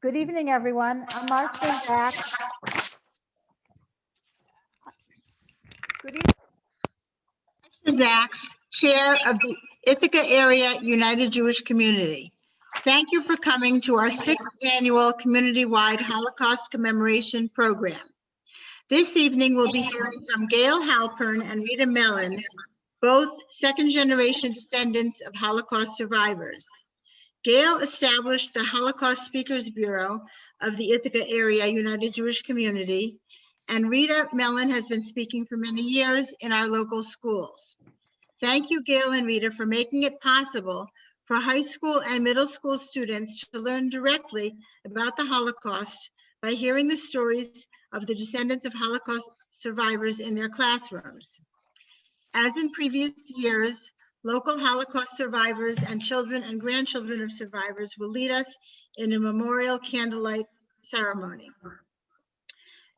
Good evening, everyone. I'm Marcia Zach. Good evening. Zachs, Chair of the Ithaca Area United Jewish Community. Thank you for coming to our 6th annual community-wide Holocaust commemoration program. This evening, we'll be hearing from Gale Halpern and Rita Melen, both second-generation descendants of Holocaust survivors. Gale established the Holocaust Speakers Bureau of the Ithaca Area United Jewish Community, and Rita Melen has been speaking for many years in our local schools. Thank you, Gale and Rita, for making it possible for high school and middle school students to learn directly about the Holocaust by hearing the stories of the descendants of Holocaust survivors in their classrooms. As in previous years, local Holocaust survivors and children and grandchildren of survivors will lead us in a memorial candlelight ceremony.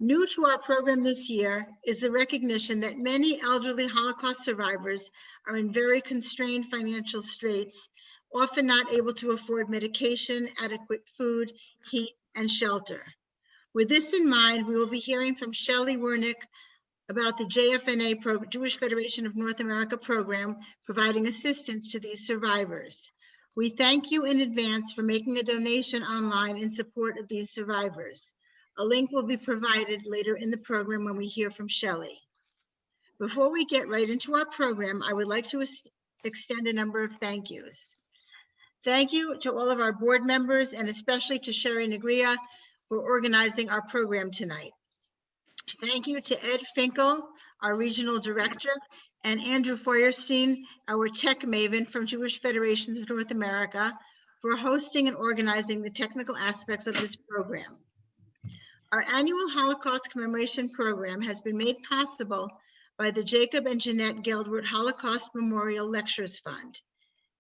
New to our program this year is the recognition that many elderly Holocaust survivors are in very constrained financial straits, often not able to afford medication, adequate food, heat, and shelter. With this in mind, we will be hearing from Shelley Wernick about the JFNA, Jewish Federation of North America program, providing assistance to these survivors. We thank you in advance for making a donation online in support of these survivors. A link will be provided later in the program when we hear from Shelley. Before we get right into our program, I would like to extend a number of thank yous. Thank you to all of our board members and especially to Sherry Negria for organizing our program tonight. Thank you to Ed Finkel, our regional director, and Andrew Feuerstein, our tech maven from Jewish Federations of North America, for hosting and organizing the technical aspects of this program. Our annual Holocaust commemoration program has been made possible by the Jacob and Jeanette Geldwart Holocaust Memorial Lectures Fund.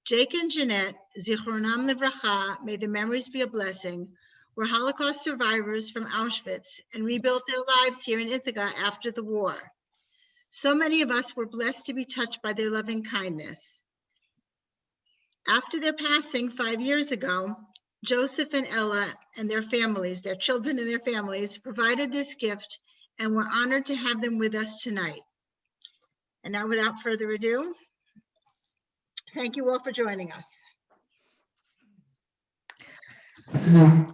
Jake and Jeanette, Zichronam Livracha, may their memories be a blessing, were Holocaust survivors from Auschwitz and rebuilt their lives here in Ithaca after the war. So many of us were blessed to be touched by their loving kindness. After their passing 5 years ago, Joseph and Ella and their families, their children and their families, provided this gift, and we're honored to have them with us tonight. And now, without further ado, thank you all for joining us.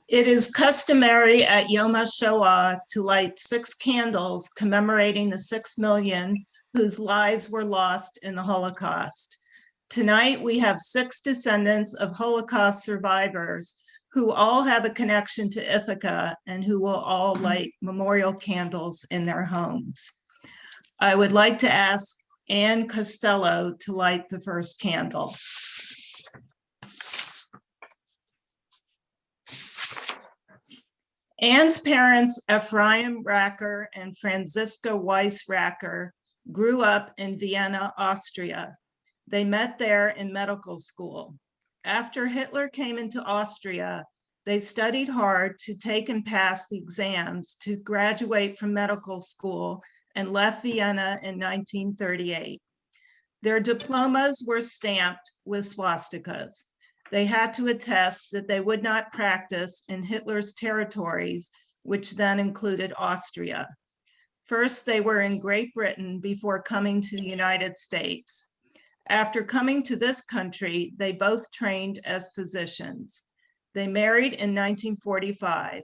It is customary at Yom HaShoah to light 6 candles commemorating the 6 million whose lives were lost in the Holocaust. Tonight, we have 6 descendants of Holocaust survivors who all have a connection to Ithaca and who will all light memorial candles in their homes. I would like to ask Anne Costello to light the first candle. Anne's parents, Ephraim Racker and Franziska Weiss Racker, grew up in Vienna, Austria. They met there in medical school. After Hitler came into Austria, they studied hard to take and pass the exams to graduate from medical school and left Vienna in 1938. Their diplomas were stamped with swastikas. They had to attest that they would not practice in Hitler's territories, which then included Austria. First, they were in Great Britain before coming to the United States. After coming to this country, they both trained as physicians. They married in 1945.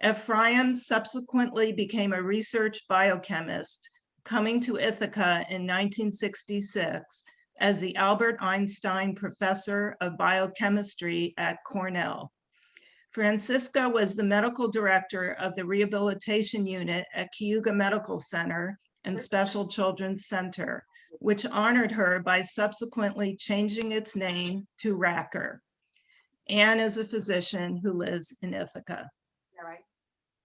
Ephraim subsequently became a research biochemist, coming to Ithaca in 1966 as the Albert Einstein Professor of Biochemistry at Cornell. Franziska was the medical director of the rehabilitation unit at Cayuga Medical Center and Special Children's Center, which honored her by subsequently changing its name to Racker. Anne is a physician who lives in Ithaca. All right.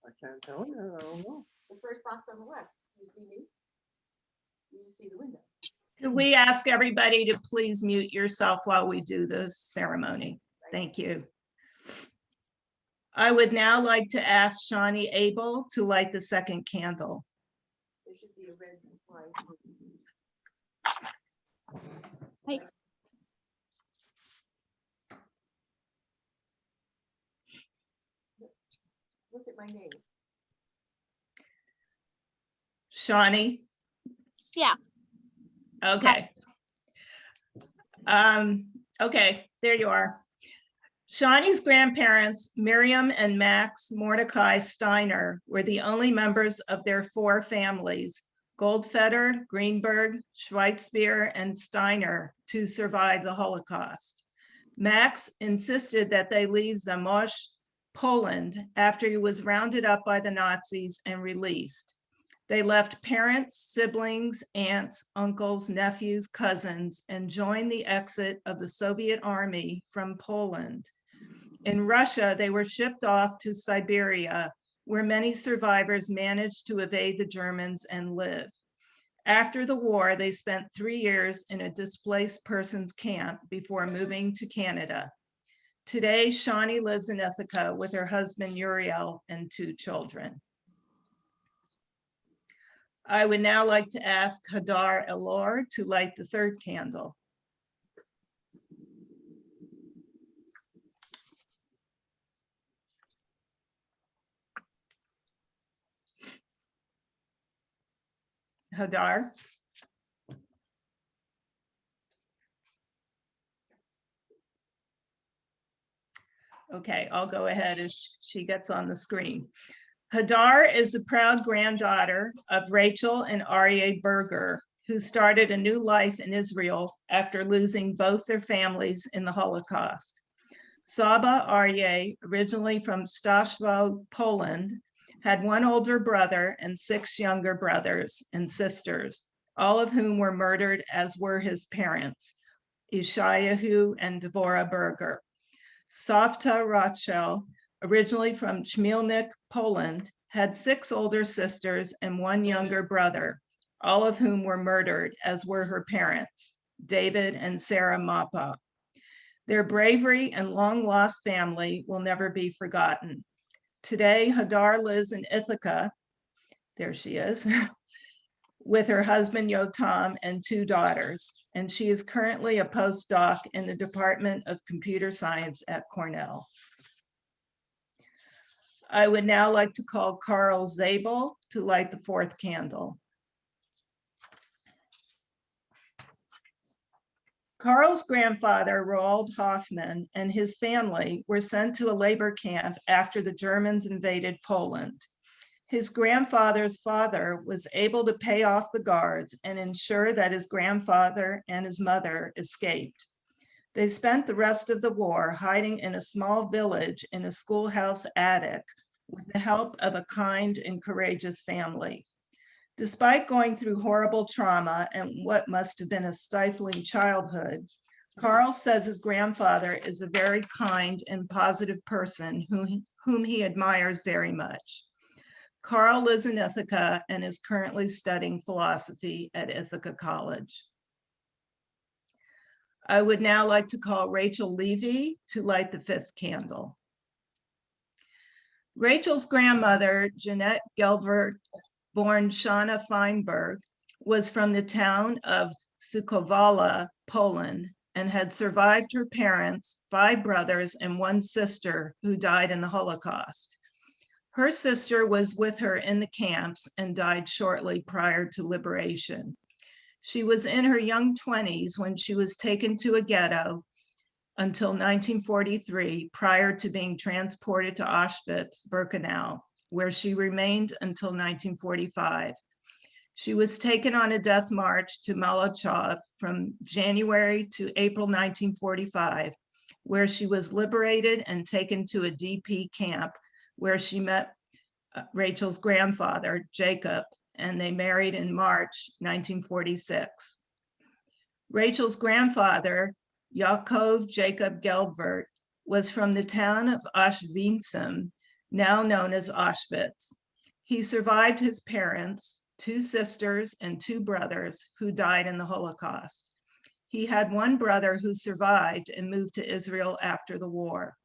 I can't tell you. I don't know. The first box on the left. Do you see me? Do you see the window? Could we ask everybody to please mute yourself while we do this ceremony? Thank you. I would now like to ask Shawnee Abel to light the second candle. There should be a red and white. Hey. my name. Shawnee? Yeah. Okay. Okay, there you are. Shawnee's grandparents, Miriam and Max Mordecai Steiner, were the only members of their 4 families, Goldfeder, Greenberg, Schweizbier, and Steiner, to survive the Holocaust. Max insisted that they leave Zamość, Poland, after he was rounded up by the Nazis and released. They left parents, siblings, aunts, uncles, nephews, cousins, and joined the exit of the Soviet army from Poland. In Russia, they were shipped off to Siberia, where many survivors managed to evade the Germans and live. After the war, they spent 3 years in a displaced persons camp before moving to Canada. Today, Shawnee lives in Ithaca with her husband Uriel and 2 children. I would now like to ask Hadar Elor to light the 3rd candle. Hadar? Okay, I'll go ahead as she gets on the screen. Hadar is the proud granddaughter of Rachel and Aryeh Berger, who started a new life in Israel after losing both their families in the Holocaust. Saba Aryeh, originally from Staszwo, Poland, had 1 older brother and 6 younger brothers and sisters, all of whom were murdered, as were his parents, Ishayahu and Devorah Berger. Savta Rachel, originally from Chmielnik, Poland, had 6 older sisters and 1 younger brother, all of whom were murdered, as were her parents, David and Sarah Mappa. Their bravery and long-lost family will never be forgotten. Today, Hadar lives in Ithaca, there she is, with her husband Yotam and 2 daughters, and she is currently a postdoc in the Department of Computer Science at Cornell. I would now like to call Carl Zabel to light the 4th candle. Carl's grandfather, Roald Hoffman, and his family were sent to a labor camp after the Germans invaded Poland. His grandfather's father was able to pay off the guards and ensure that his grandfather and his mother escaped. They spent the rest of the war hiding in a small village in a schoolhouse attic with the help of a kind and courageous family. Despite going through horrible trauma and what must have been a stifling childhood, Carl says his grandfather is a very kind and positive person whom he admires very much. Carl lives in Ithaca and is currently studying philosophy at Ithaca College. I would now like to call Rachel Levy to light the 5th candle. Rachel's grandmother, Jeanette Gelvert, born Shana Feinberg, was from the town of Sukovala, Poland, and had survived her parents, 5 brothers, and 1 sister who died in the Holocaust. Her sister was with her in the camps and died shortly prior to liberation. She was in her young 20s when she was taken to a ghetto until 1943, prior to being transported to Auschwitz-Birkenau, where she remained until 1945. She was taken on a death march to Malachov from January to April 1945, where she was liberated and taken to a DP camp where she met Rachel's grandfather, Jacob, and they married in March 1946. Rachel's grandfather, Yaakov Jacob Gelbert, was from the town of Auschwitzim, now known as Auschwitz. He survived his parents, 2 sisters, and 2 brothers who died in the Holocaust. He had 1 brother who survived and moved to Israel after the war.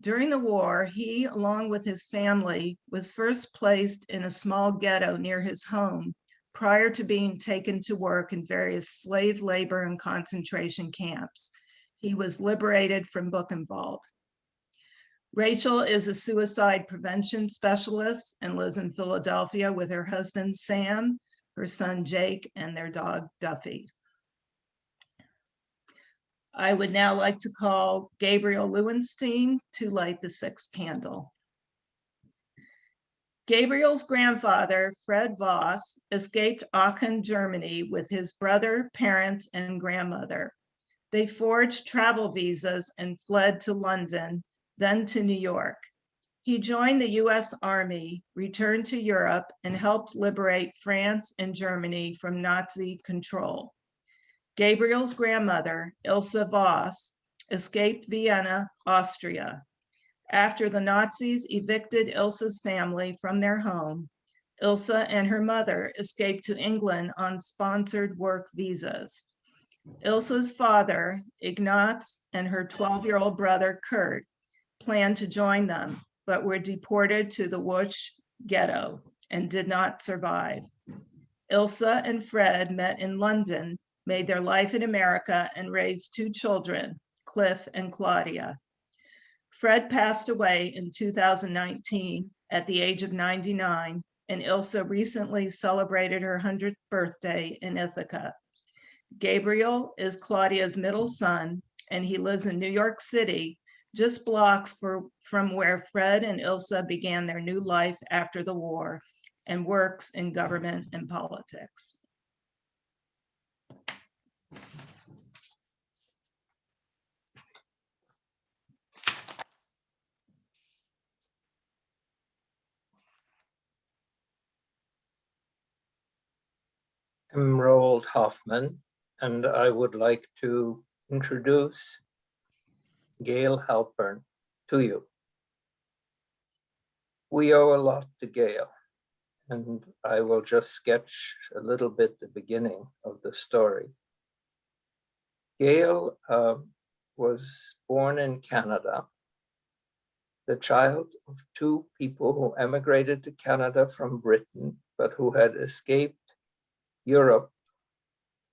During the war, he, along with his family, was first placed in a small ghetto near his home prior to being taken to work in various slave labor and concentration camps. He was liberated from Buchenwald. Rachel is a suicide prevention specialist and lives in Philadelphia with her husband, Sam, her son, Jake, and their dog, Duffy. I would now like to call Gabriel Lewenstein to light the sixth candle. Gabriel's grandfather, Fred Voss, escaped Aachen, Germany with his brother, parents, and grandmother. They forged travel visas and fled to London, then to New York. He joined the US Army, returned to Europe, and helped liberate France and Germany from Nazi control. Gabriel's grandmother, Ilse Voss, escaped Vienna, Austria. After the Nazis evicted Ilse's family from their home, Ilse and her mother escaped to England on sponsored work visas. Ilse's father, Ignaz, and her 12-year-old brother, Kurt, planned to join them, but were deported to the Wusch ghetto and did not survive. Ilse and Fred met in London, made their life in America, and raised two children, Cliff and Claudia. Fred passed away in 2019 at the age of 99, and Ilse recently celebrated her 100th birthday in Ithaca. Gabriel is Claudia's middle son, and he lives in New York City, just blocks from where Fred and Ilse began their new life after the war, and works in government and politics. I'm Roald Hoffman, and I would like to introduce Gale Halpern to you. We owe a lot to Gale, and I will just sketch a little bit the beginning of the story. Gale was born in Canada, the child of two people who emigrated to Canada from Britain, but who had escaped Europe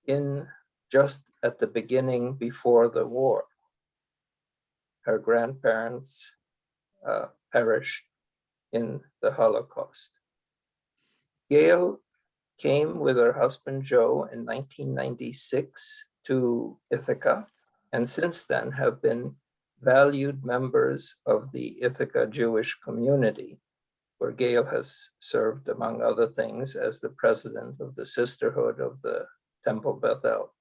in just at the beginning before the war. Her grandparents perished in the Holocaust. Gale came with her husband Joe in 1996 to Ithaca, and since then have been valued members of the Ithaca Jewish community, where Gale has served, among other things, as the president of the Sisterhood of the Temple Bethel.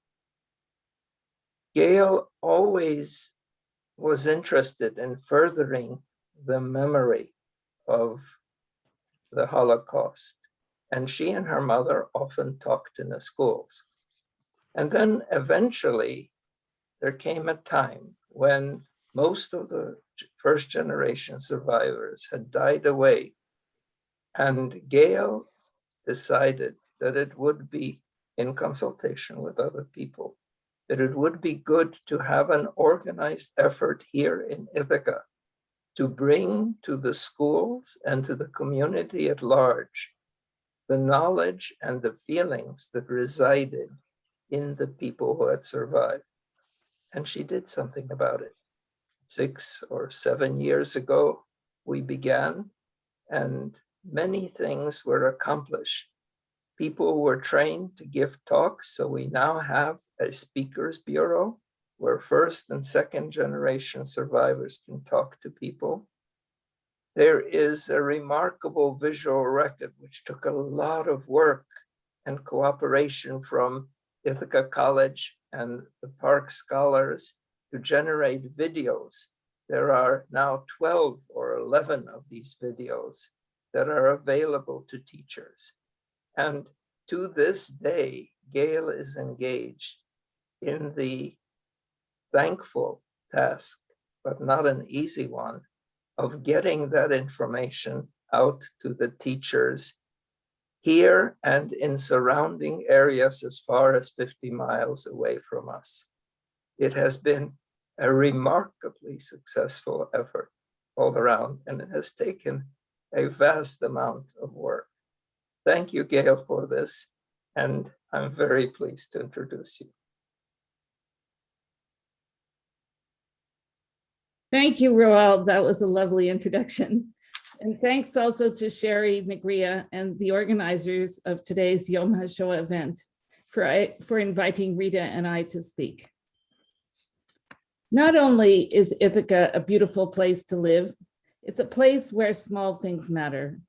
Gale always was interested in furthering the memory of the Holocaust, and she and her mother often talked in the schools. And then eventually there came a time when most of the first generation survivors had died away, and Gale decided that it would be, in consultation with other people, that it would be good to have an organized effort here in Ithaca to bring to the schools and to the community at large the knowledge and the feelings that resided in the people who had survived. And she did something about it. 6 or 7 years ago, we began, and many things were accomplished. People were trained to give talks, so we now have a speakers bureau where first and second generation survivors can talk to people. There is a remarkable visual record, which took a lot of work and cooperation from Ithaca College and the Park Scholars to generate videos. There are now 12 or 11 of these videos that are available to teachers. And to this day, Gale is engaged in the thankful task, but not an easy one, of getting that information out to the teachers here and in surrounding areas as far as 50 miles away from us. It has been a remarkably successful effort all around, and it has taken a vast amount of work. Thank you, Gale, for this, and I'm very pleased to introduce you. Thank you, Roel. That was a lovely introduction. And thanks also to Sherry Negria and the organizers of today's Yom HaShoah event for inviting Rita and I to speak. Not only is Ithaca a beautiful place to live, it's a place where small things matter.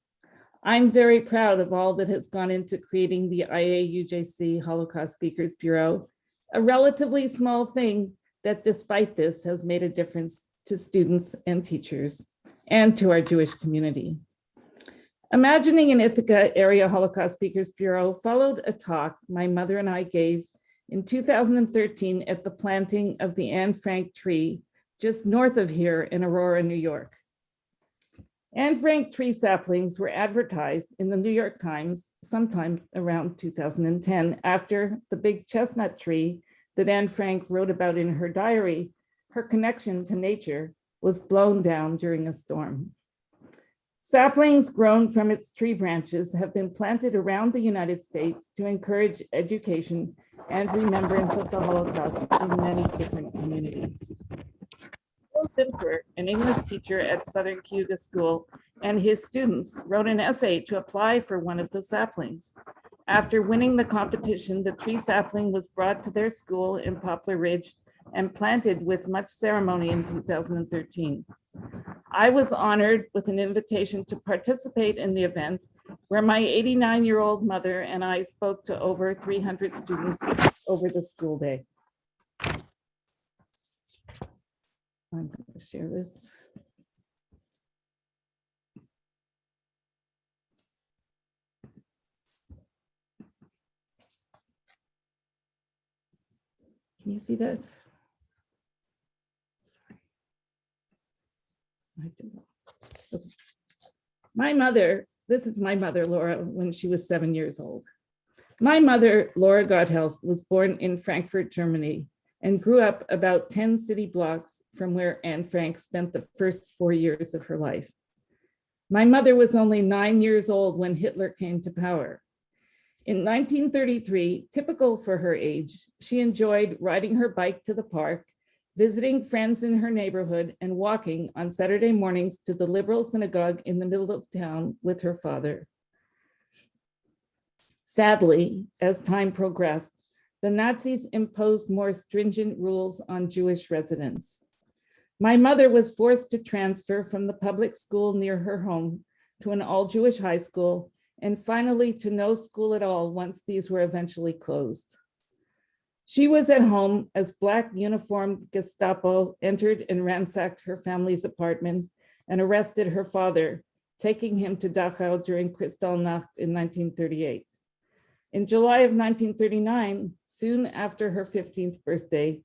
I'm very proud of all that has gone into creating the IAUJC Holocaust Speakers Bureau, a relatively small thing that despite this has made a difference to students and teachers and to our Jewish community. Imagining an Ithaca Area Holocaust Speakers Bureau followed a talk my mother and I gave in 2013 at the planting of the Anne Frank tree just north of here in Aurora, New York. Anne Frank tree saplings were advertised in the New York Times sometime around 2010 after the big chestnut tree that Anne Frank wrote about in her diary, her connection to nature, was blown down during a storm. Saplings grown from its tree branches have been planted around the United States to encourage education and remembrance of the Holocaust in many different communities. Bill Simfer, an English teacher at Southern Cayuga School, and his students wrote an essay to apply for one of the saplings. After winning the competition, the tree sapling was brought to their school in Poplar Ridge and planted with much ceremony in 2013. I was honored with an invitation to participate in the event where my 89-year-old mother and I spoke to over 300 students over the school day. I'm going to share this. Can you see that? Okay. My mother, this is my mother, Laura, when she was 7 years old. My mother, Laura Gotthelf, was born in Frankfurt, Germany, and grew up about 10 city blocks from where Anne Frank spent the first 4 years of her life. My mother was only 9 years old when Hitler came to power. In 1933, typical for her age, she enjoyed riding her bike to the park, visiting friends in her neighborhood, and walking on Saturday mornings to the liberal synagogue in the middle of town with her father. Sadly, as time progressed, the Nazis imposed more stringent rules on Jewish residents. My mother was forced to transfer from the public school near her home to an all-Jewish high school, and finally to no school at all once these were eventually closed. She was at home as Black uniformed Gestapo entered and ransacked her family's apartment and arrested her father, taking him to Dachau during Kristallnacht in 1938. In July of 1939, soon after her 15th birthday,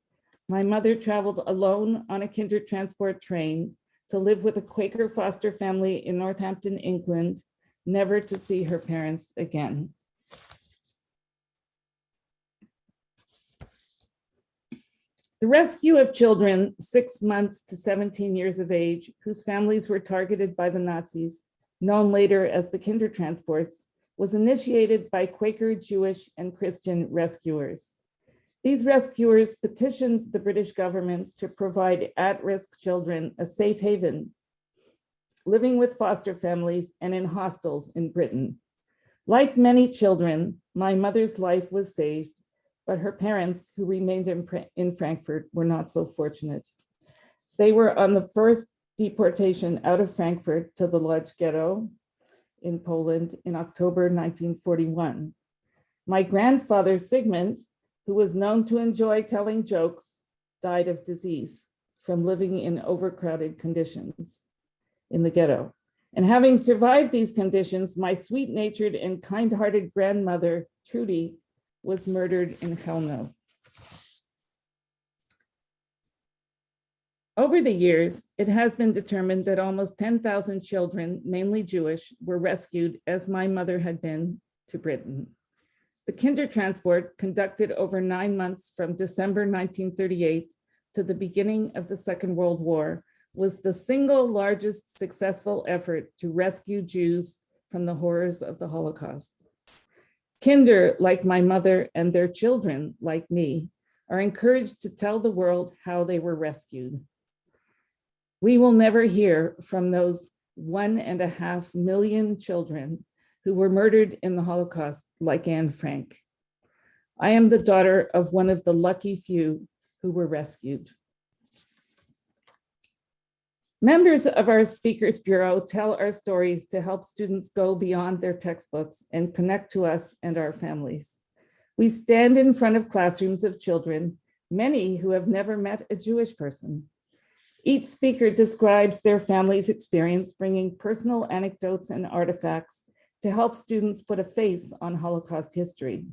my mother traveled alone on a Kindertransport train to live with a Quaker foster family in Northampton, England, never to see her parents again. The rescue of children 6 months to 17 years of age, whose families were targeted by the Nazis, known later as the Kindertransports, was initiated by Quaker, Jewish, and Christian rescuers. These rescuers petitioned the British government to provide at-risk children a safe haven, living with foster families and in hostels in Britain. Like many children, my mother's life was saved, but her parents, who remained in Frankfurt, were not so fortunate. They were on the first deportation out of Frankfurt to the Lodz ghetto in Poland in October 1941. My grandfather, Sigmund, who was known to enjoy telling jokes, died of disease from living in overcrowded conditions in the ghetto. And having survived these conditions, my sweet-natured and kind-hearted grandmother, Trudy, was murdered in Chelmno. Over the years, it has been determined that almost 10,000 children, mainly Jewish, were rescued, as my mother had been, to Britain. The Kindertransport, conducted over 9 months from December 1938 to the beginning of the Second World War, was the single largest successful effort to rescue Jews from the horrors of the Holocaust. Kinder, like my mother, and their children, like me, are encouraged to tell the world how they were rescued. We will never hear from those 1.5 million children who were murdered in the Holocaust like Anne Frank. I am the daughter of one of the lucky few who were rescued. Members of our Speakers Bureau tell our stories to help students go beyond their textbooks and connect to us and our families. We stand in front of classrooms of children, many who have never met a Jewish person. Each speaker describes their family's experience, bringing personal anecdotes and artifacts to help students put a face on Holocaust history.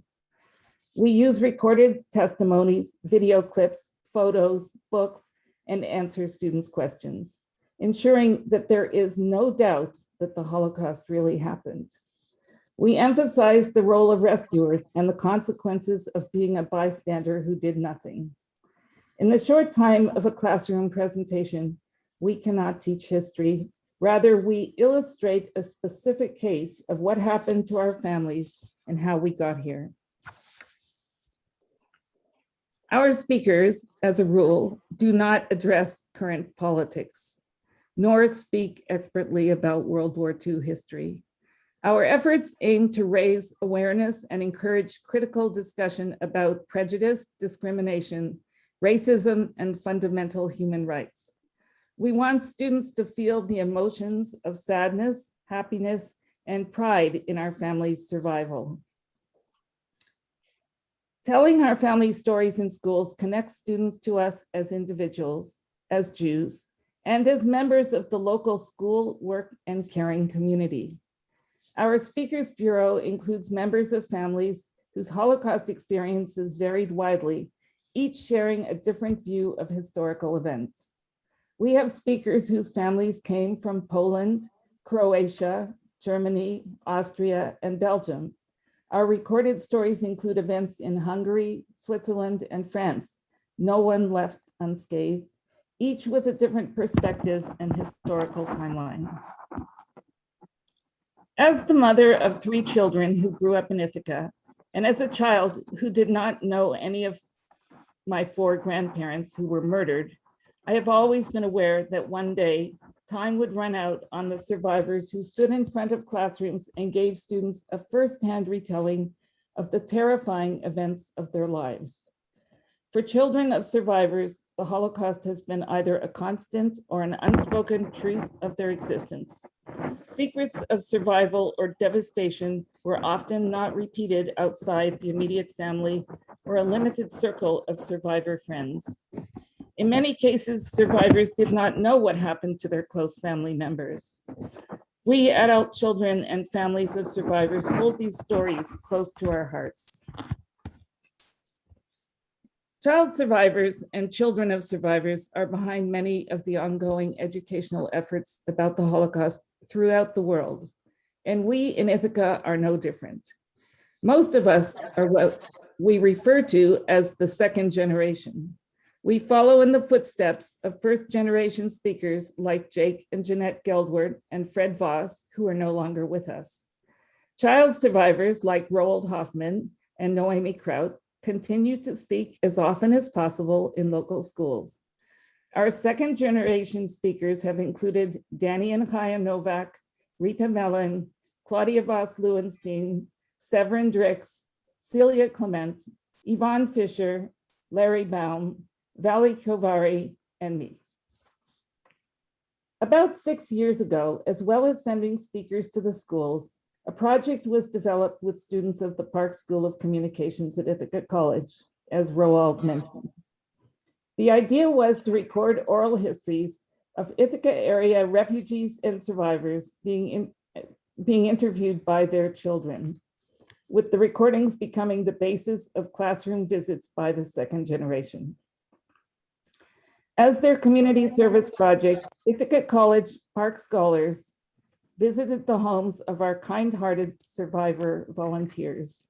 We use recorded testimonies, video clips, photos, books, and answer students' questions, ensuring that there is no doubt that the Holocaust really happened. We emphasize the role of rescuers and the consequences of being a bystander who did nothing. In the short time of a classroom presentation, we cannot teach history. Rather, we illustrate a specific case of what happened to our families and how we got here. Our speakers, as a rule, do not address current politics, nor speak expertly about World War II history. Our efforts aim to raise awareness and encourage critical discussion about prejudice, discrimination, racism, and fundamental human rights. We want students to feel the emotions of sadness, happiness, and pride in our family's survival. Telling our family stories in schools connects students to us as individuals, as Jews, and as members of the local school, work, and caring community. Our Speakers Bureau includes members of families whose Holocaust experiences varied widely, each sharing a different view of historical events. We have speakers whose families came from Poland, Croatia, Germany, Austria, and Belgium. Our recorded stories include events in Hungary, Switzerland, and France. No one left unscathed, each with a different perspective and historical timeline. As the mother of 3 children who grew up in Ithaca, and as a child who did not know any of my 4 grandparents who were murdered, I have always been aware that one day time would run out on the survivors who stood in front of classrooms and gave students a firsthand retelling of the terrifying events of their lives. For children of survivors, the Holocaust has been either a constant or an unspoken truth of their existence. Secrets of survival or devastation were often not repeated outside the immediate family or a limited circle of survivor friends. In many cases, survivors did not know what happened to their close family members. We adult children and families of survivors hold these stories close to our hearts. Child survivors and children of survivors are behind many of the ongoing educational efforts about the Holocaust throughout the world, and we in Ithaca are no different. Most of us are what we refer to as the second generation. We follow in the footsteps of first-generation speakers like Jake and Jeanette Geldward and Fred Voss, who are no longer with us. Child survivors like Roald Hoffman and Noemi Kraut continue to speak as often as possible in local schools. Our second-generation speakers have included Danny and Chaya Novak, Rita Melen, Claudia Voss-Lewenstein, Severin Drix, Celia Clement, Yvonne Fisher, Larry Baum, Vali Kovari, and me. About 6 years ago, as well as sending speakers to the schools, a project was developed with students of the Park School of Communications at Ithaca College, as Roald mentioned. The idea was to record oral histories of Ithaca area refugees and survivors being interviewed by their children, with the recordings becoming the basis of classroom visits by the second generation. As their community service project, Ithaca College Park Scholars visited the homes of our kind-hearted survivor volunteers.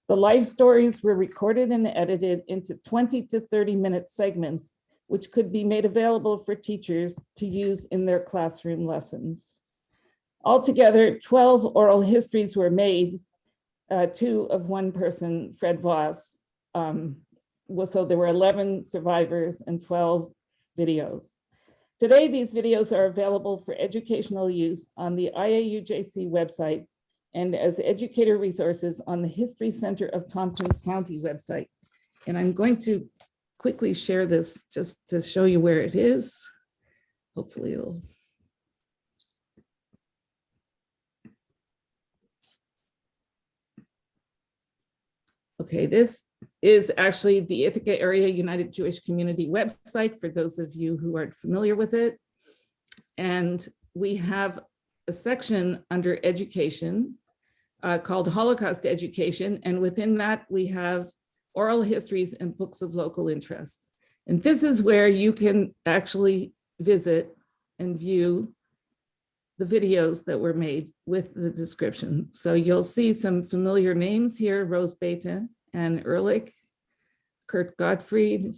The life stories were recorded and edited into 20 to 30-minute segments, which could be made available for teachers to use in their classroom lessons. Altogether, 12 oral histories were made, 2 of one person, Fred Voss. So there were 11 survivors and 12 videos. Today, these videos are available for educational use on the IAUJC website and as educator resources on the History Center of Tompkins County website. And I'm going to quickly share this just to show you where it is. Hopefully it'll. Okay, this is actually the Ithaca Area United Jewish Community website for those of you who aren't familiar with it. And we have a section under education called Holocaust Education. And within that, we have oral histories and books of local interest. And this is where you can actually visit and view the videos that were made with the description. So you'll see some familiar names here: Rose Beta, Anne Ehrlich, Kurt Gottfried,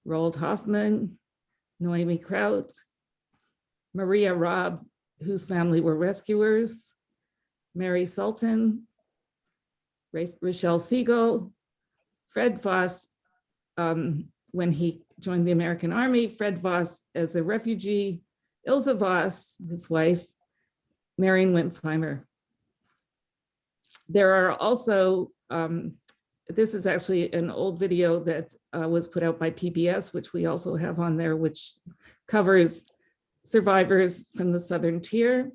Roald Hoffman, Noemi Kraut, Maria Robb, whose family were rescuers, Mary Sultan, Rochelle Siegel, Fred Voss, when he joined the American Army, Fred Voss as a refugee, Ilse Voss, his wife, Marion Wimpheimer. There are also, this is actually an old video that was put out by PBS, which we also have on there, which covers survivors from the Southern Tier.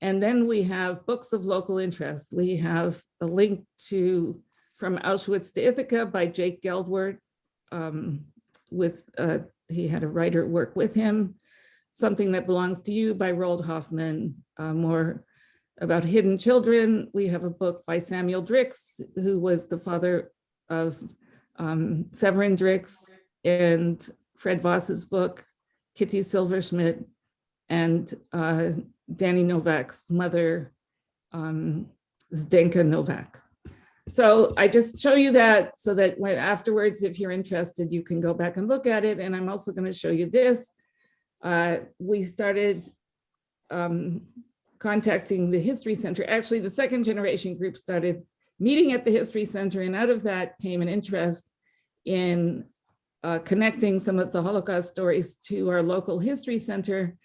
And then we have books of local interest. We have a link to From Auschwitz to Ithaca by Jake Geldwart. He had a writer work with him. Something That Belongs to You by Roald Hoffman. More about hidden children. We have a book by Samuel Drix, who was the father of Severin Drix, and Fred Voss's book, Kitty Silverschmidt, and Danny Novak's mother, Zdenka Novak. So I just show you that so that when afterwards, if you're interested, you can go back and look at it. And I'm also going to show you this. We started contacting the History Center. Actually, the second generation group started meeting at the History Center, and out of that came an interest in connecting some of the Holocaust stories to our local History Center.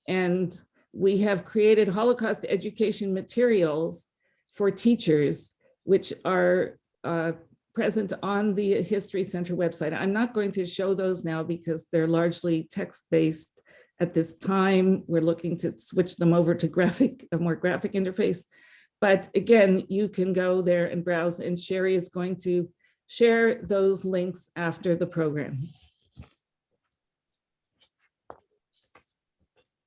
And we have created Holocaust education materials for teachers, which are present on the History Center website. I'm not going to show those now because they're largely text-based at this time. We're looking to switch them over to a more graphic interface. But again, you can go there and browse, and Sherry is going to share those links after the program.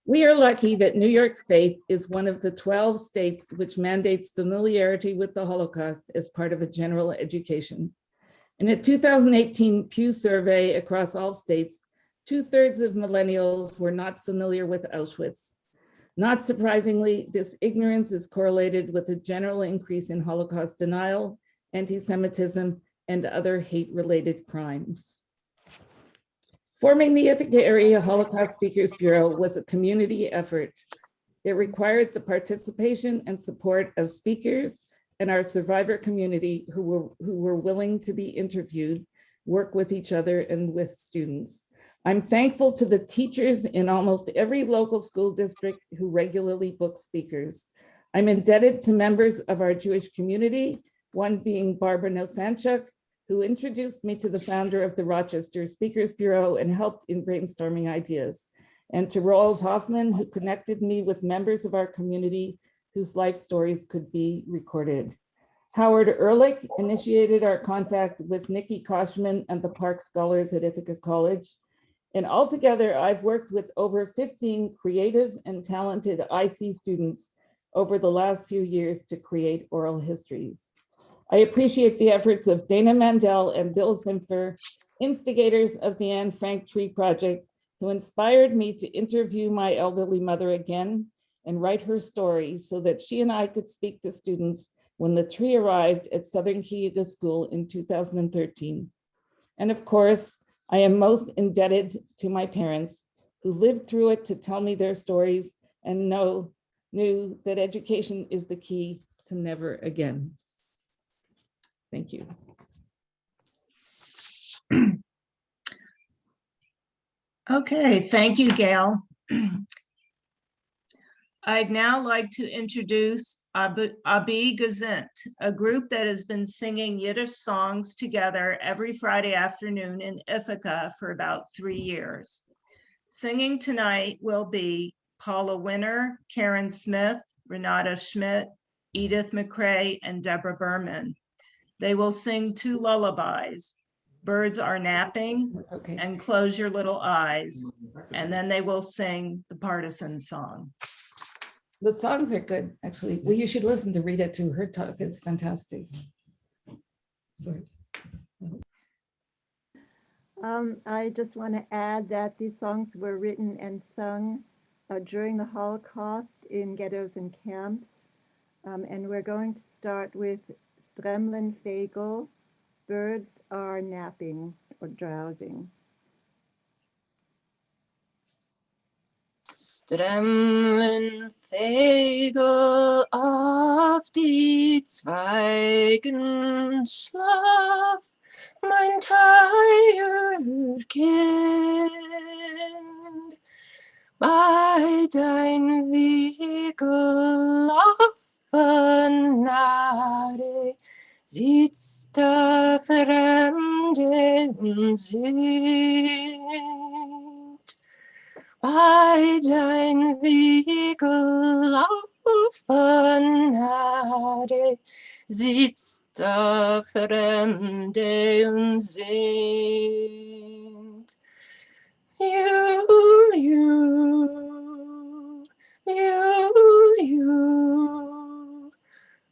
We are lucky that New York State is one of the 12 states which mandates familiarity with the Holocaust as part of a general education. In a 2018 Pew survey across all states, 2/3 of millennials were not familiar with Auschwitz. Not surprisingly, this ignorance is correlated with a general increase in Holocaust denial, anti-Semitism, and other hate-related crimes. Forming the Ithaca Area Holocaust Speakers Bureau was a community effort. It required the participation and support of speakers and our survivor community who were willing to be interviewed, work with each other and with students. I'm thankful to the teachers in almost every local school district who regularly book speakers. I'm indebted to members of our Jewish community, one being Barbara Nosanchuk, who introduced me to the founder of the Rochester Speakers Bureau and helped in brainstorming ideas, and to Roald Hoffman, who connected me with members of our community whose life stories could be recorded. Howard Ehrlich initiated our contact with Nikki Koshman and the Park Scholars at Ithaca College. And altogether, I've worked with over 15 creative and talented IC students over the last few years to create oral histories. I appreciate the efforts of Dana Mandel and Bill Simpfer, instigators of the Anne Frank Tree Project, who inspired me to interview my elderly mother again and write her story so that she and I could speak to students when the tree arrived at Southern Cayuga School in 2013. And of course, I am most indebted to my parents who lived through it to tell me their stories and knew that education is the key to never again. Thank you. Okay, thank you, Gale. I'd now like to introduce Abi Gezint, a group that has been singing Yiddish songs together every Friday afternoon in Ithaca for about 3 years. Singing tonight will be Paula Winner, Karen Smith, Renata Schmidt, Edith McCrae, and Deborah Berman. They will sing 2 lullabies, Birds Are Napping That's okay. and Close Your Little Eyes, and then they will sing the partisan song. The songs are good, actually. Well, you should listen to Rita too. Her talk is fantastic. Sorry. I just want to add that these songs were written and sung during the Holocaust in ghettos and camps. And we're going to start with Stremlen Fegel, Birds Are Napping or Drowsing. Stremlen Fegel auf die Zweigen, schlaf, mein tired Kind, bei dein Wege laufen nahe, sitzt der Fremde und singt. Bei dein Wege laufen nahe, sitzt der Fremde und singt.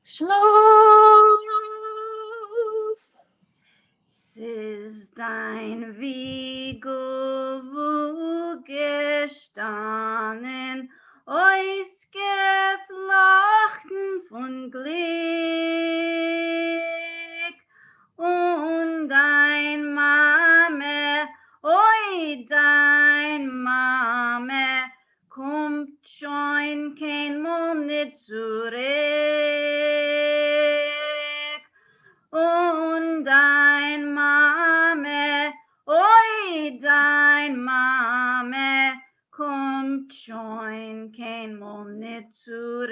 Schlaf. Ist dein Wiegel wo gestanden, ausgeflochten von Glück, und dein Mame, oi dein Mame, kommt schon kein Monat zurück. Und dein Mame, oi dein Mame, kommt schon kein Monat zurück.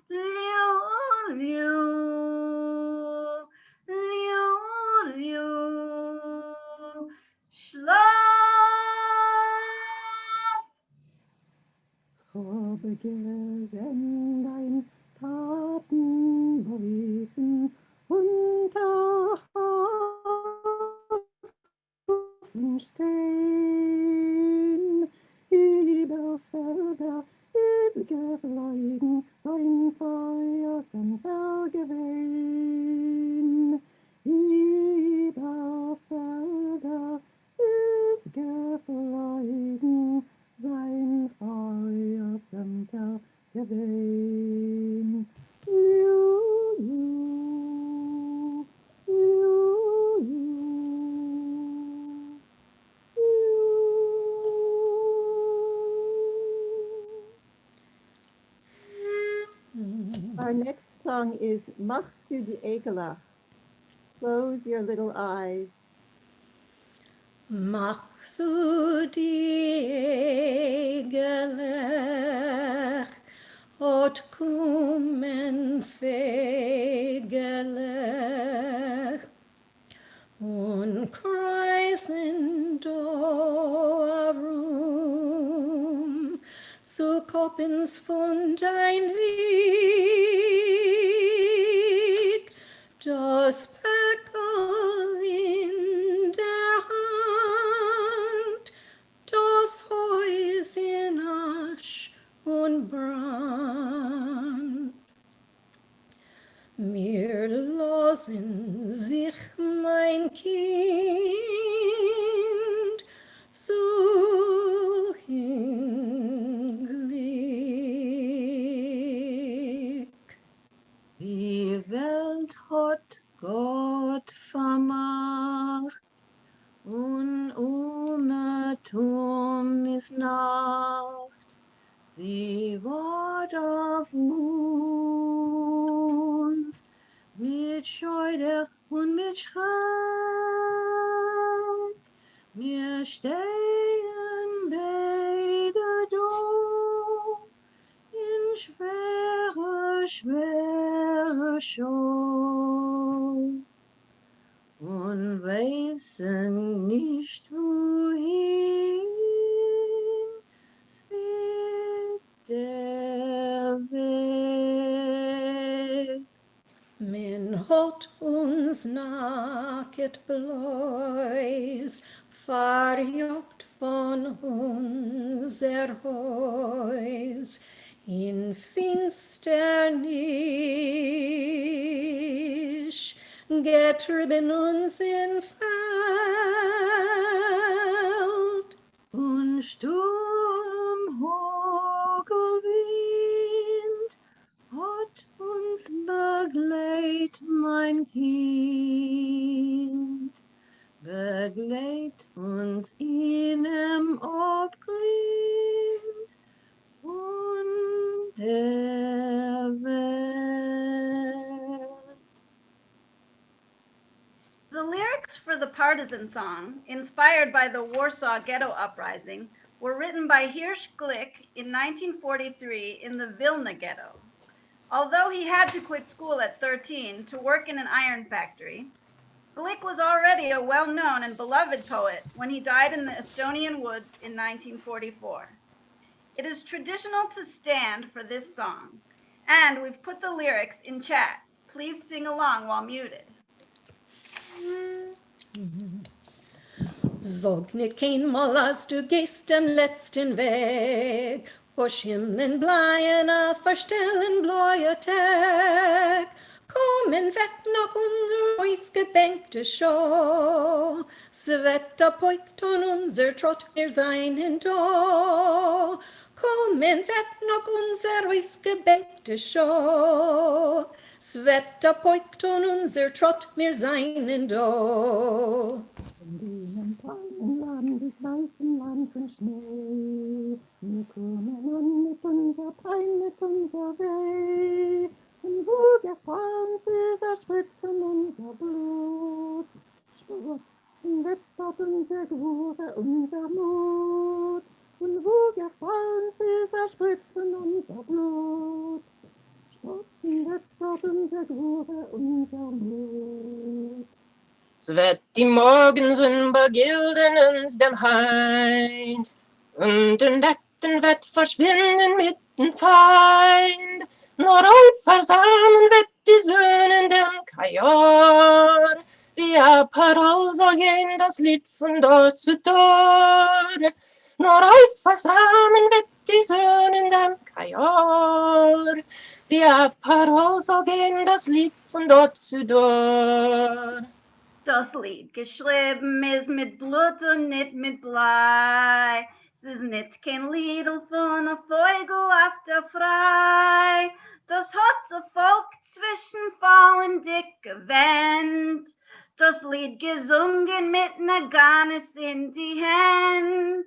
Liu, liu, liu, liu, schlaf. Habe gesehen dein Taten bewiesen, unter Hafen stehen. Über Felder ist geflogen, dein Feuer sind Berge wehen. Über Felder ist geflogen, sein Feuer sind Berge wehen. Liu, liu, liu, liu. Our next song is Mach du die Egelach. Close your little eyes. Machst du die Egelech, ot kommen Fegelech, und kreisen darum, zu Koppens von dein Weg, das Päckel in der Hand, das Haus in Asch und Brand. Mir losen sich mein Kind so hinglück. Die Welt hat Gott vermacht und ist Nacht. Sie ward auf uns mit Scheuder und mit Schreck, Wir stehen beide do in schwere, schwere Schau und wissen nicht wohin führt der Weg. Men hat uns nacket bloß verjagt von unser Haus in Finsternis, getrieben uns in Feld Und Sturm, Hogelwind hat uns begleit, mein Kind. Begleit uns in em Abgrund und der Welt. The lyrics for the partisan song, inspired by the Warsaw Ghetto Uprising, were written by Hirsch Glick in 1943 in the Vilna Ghetto. Although he had to quit school at 13 to work in an iron factory, Glick was already a well-known and beloved poet when he died in the Estonian woods in 1944. It is traditional to stand for this song, and we've put the lyrics in chat. Please sing along while muted. Sag nicht keinmal, als du gehst den letzten Weg, wasch Himmeln bleien auf verstellen bläue Tag. Kommen weg nach unser ausgebänkte Show, Svetta poikt und unser Trott, wir seien da. Kommen weg nach unser ausgebänkte Show, Svetta poikt und unser Trott, wir seien da. In diesem tollen Land, des weißen Land von Schnee, wir kommen an mit unser Pein, mit unser Weh. Und wo gefahren ist, erspritzt von unser Blut. Sprotzen wird dort unser Glaube, unser Mut. Und wo gefahren ist, erspritzt von unser Blut. Sprotzen wird dort unser Glaube, unser Mut. Es wird die Morgenson begilden uns dem Heind, und den Nächten wird verschwinden mit dem Feind. Nur heut versammeln wird die Söhne in dem Kajor, wie ein Parol soll gehen das Lied von dort zu dort. Nur heut versammeln wird die Söhne in dem Kajor, wie ein Parol soll gehen das Lied von dort zu dort. Das Lied geschrieben ist mit Blut und nicht mit Blei. Es ist nicht kein Lied von a Vogel auf der Frei. Das hat a Volk zwischen fallen dick gewend. Das Lied gesungen mit ne Garnis in die Hand.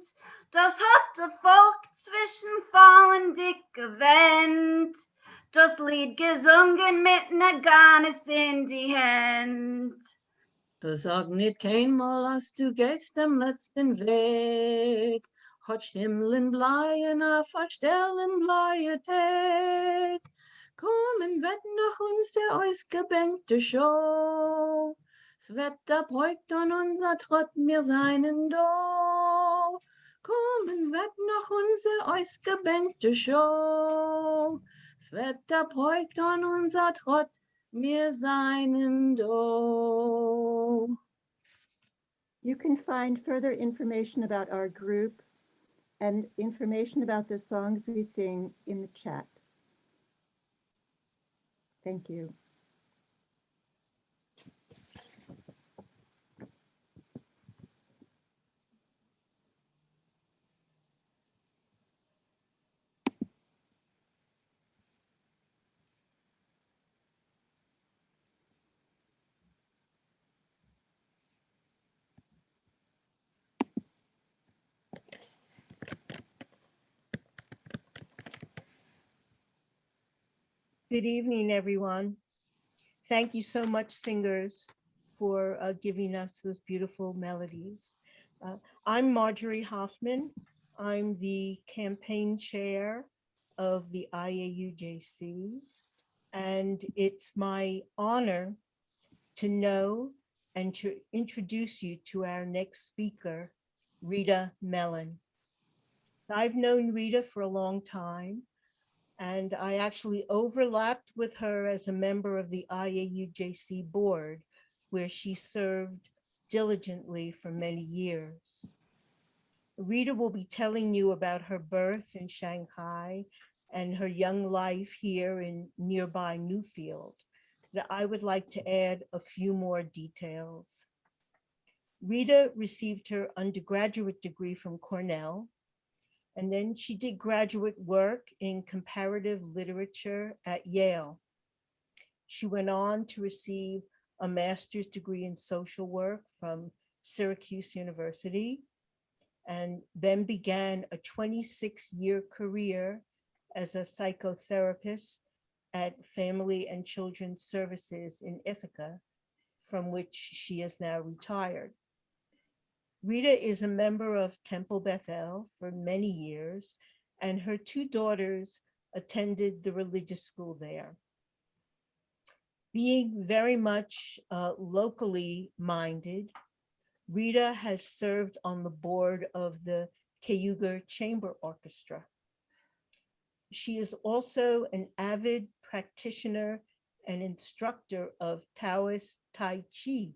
Das hat a Volk zwischen fallen dick gewend. Das Lied gesungen mit ne Garnis in die Hand. Sag nicht keinmal, als du gehst dem letzten Weg, hat Himmeln bleien auf verstellen bläue Tag. Kommen wird nach uns der ausgebänkte Show, das Wetter bräugt an unser Trott, wir seien da. Kommen wird nach uns der ausgebänkte Show, das Wetter bräugt an unser Trott, wir seien da. You can find further information about our group and information about the songs we sing in the chat. Thank you. Good evening, everyone. Thank you so much, singers, for giving us those beautiful melodies. I'm Marjorie Hoffman. I'm the campaign chair of the IAUJC, and it's my honor to know and to introduce you to our next speaker, Rita Melen. I've known Rita for a long time, and I actually overlapped with her as a member of the IAUJC board, where she served diligently for many years. Rita will be telling you about her birth in Shanghai and her young life here in nearby Newfield. I would like to add a few more details. Rita received her undergraduate degree from Cornell, and then she did graduate work in comparative literature at Yale. She went on to receive a master's degree in social work from Syracuse University, and then began a 26-year career as a psychotherapist at Family and Children's Services in Ithaca, from which she is now retired. Rita is a member of Temple Bethel for many years, and her two daughters attended the religious school there. Being very much locally minded, Rita has served on the board of the Cayuga Chamber Orchestra. She is also an avid practitioner and instructor of Taoist Tai Chi.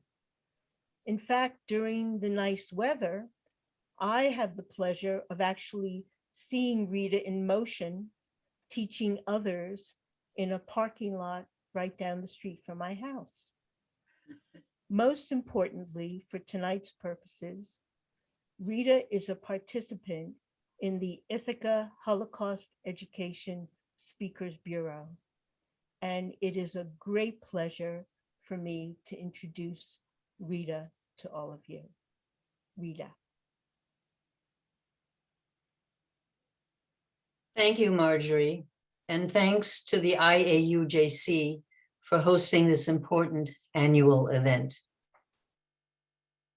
In fact, during the nice weather, I have the pleasure of actually seeing Rita in motion, teaching others in a parking lot right down the street from my house. Most importantly, for tonight's purposes, Rita is a participant in the Ithaca Holocaust Education Speakers Bureau, and it is a great pleasure for me to introduce Rita to all of you. Rita. Thank you, Marjorie, and thanks to the IAUJC for hosting this important annual event.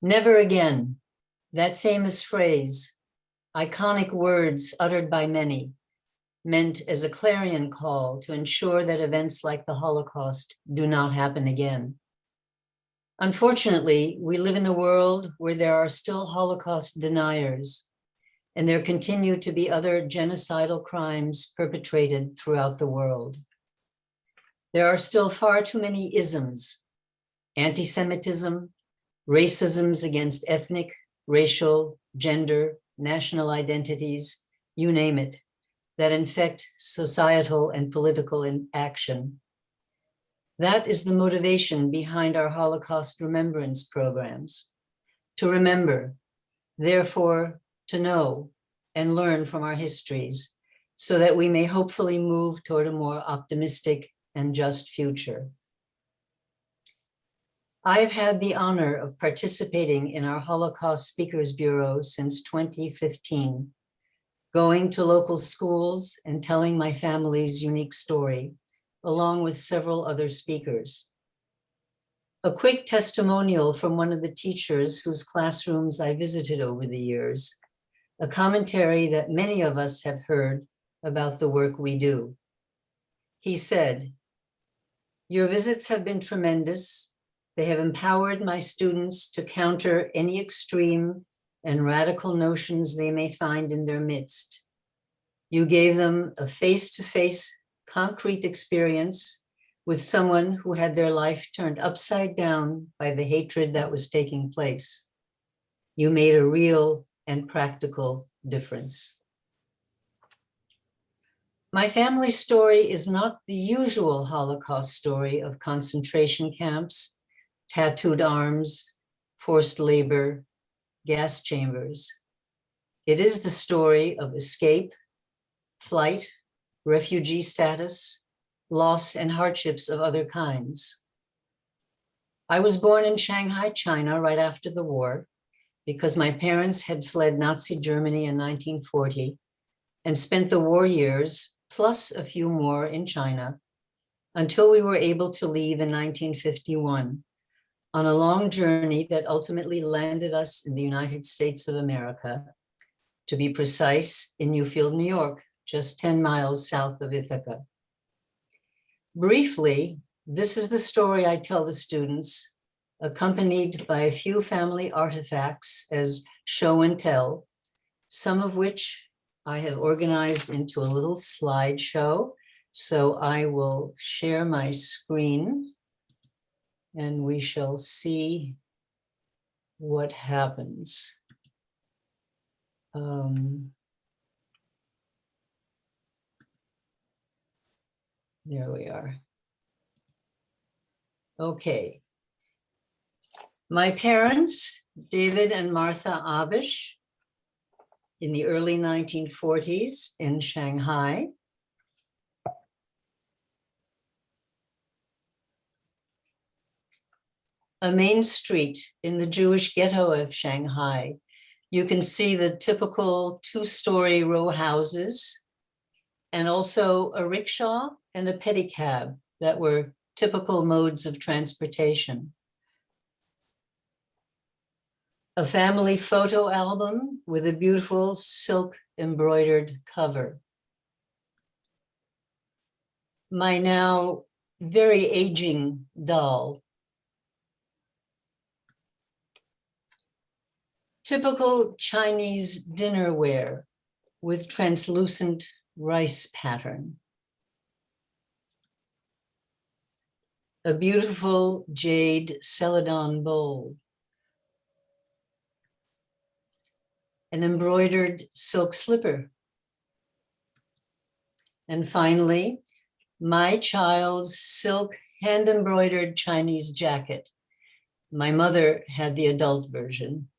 Never again, that famous phrase, iconic words uttered by many, meant as a clarion call to ensure that events like the Holocaust do not happen again. Unfortunately, we live in a world where there are still Holocaust deniers, and there continue to be other genocidal crimes perpetrated throughout the world. There are still far too many isms, anti-Semitism, racisms against ethnic, racial, gender, national identities, you name it, that infect societal and political action. That is the motivation behind our Holocaust remembrance programs, to remember, therefore to know and learn from our histories so that we may hopefully move toward a more optimistic and just future. I have had the honor of participating in our Holocaust Speakers Bureau since 2015, going to local schools and telling my family's unique story, along with several other speakers. A quick testimonial from one of the teachers whose classrooms I visited over the years, a commentary that many of us have heard about the work we do. He said, "Your visits have been tremendous. They have empowered my students to counter any extreme and radical notions they may find in their midst. You gave them a face-to-face concrete experience with someone who had their life turned upside down by the hatred that was taking place. You made a real and practical difference." My family story is not the usual Holocaust story of concentration camps, tattooed arms, forced labor, gas chambers. It is the story of escape, flight, refugee status, loss and hardships of other kinds. I was born in Shanghai, China, right after the war, because my parents had fled Nazi Germany in 1940 and spent the war years, plus a few more in China, until we were able to leave in 1951 on a long journey that ultimately landed us in the United States of America, to be precise, in Newfield, New York, just 10 miles south of Ithaca. Briefly, this is the story I tell the students, accompanied by a few family artifacts as show and tell, some of which I have organized into a little slideshow. So I will share my screen and we shall see what happens. There we are. Okay. My parents, David and Martha Abish, in the early 1940s in Shanghai. A main street in the Jewish ghetto of Shanghai. You can see the typical two-story row houses and also a rickshaw and a pedicab that were typical modes of transportation. A family photo album with a beautiful silk embroidered cover. My now very aging doll. Typical Chinese dinnerware with translucent rice pattern. A beautiful jade celadon bowl. An embroidered silk slipper. And finally, my child's silk hand-embroidered Chinese jacket. My mother had the adult version.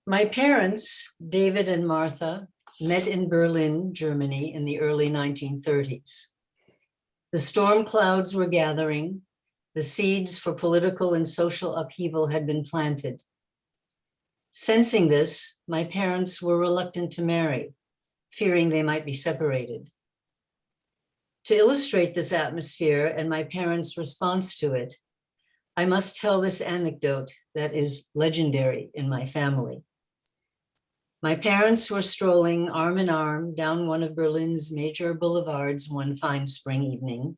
My parents, David and Martha, met in Berlin, Germany in the early 1930s. The storm clouds were gathering. The seeds for political and social upheaval had been planted. Sensing this, my parents were reluctant to marry, fearing they might be separated. To illustrate this atmosphere and my parents' response to it, I must tell this anecdote that is legendary in my family. My parents were strolling arm in arm down one of Berlin's major boulevards one fine spring evening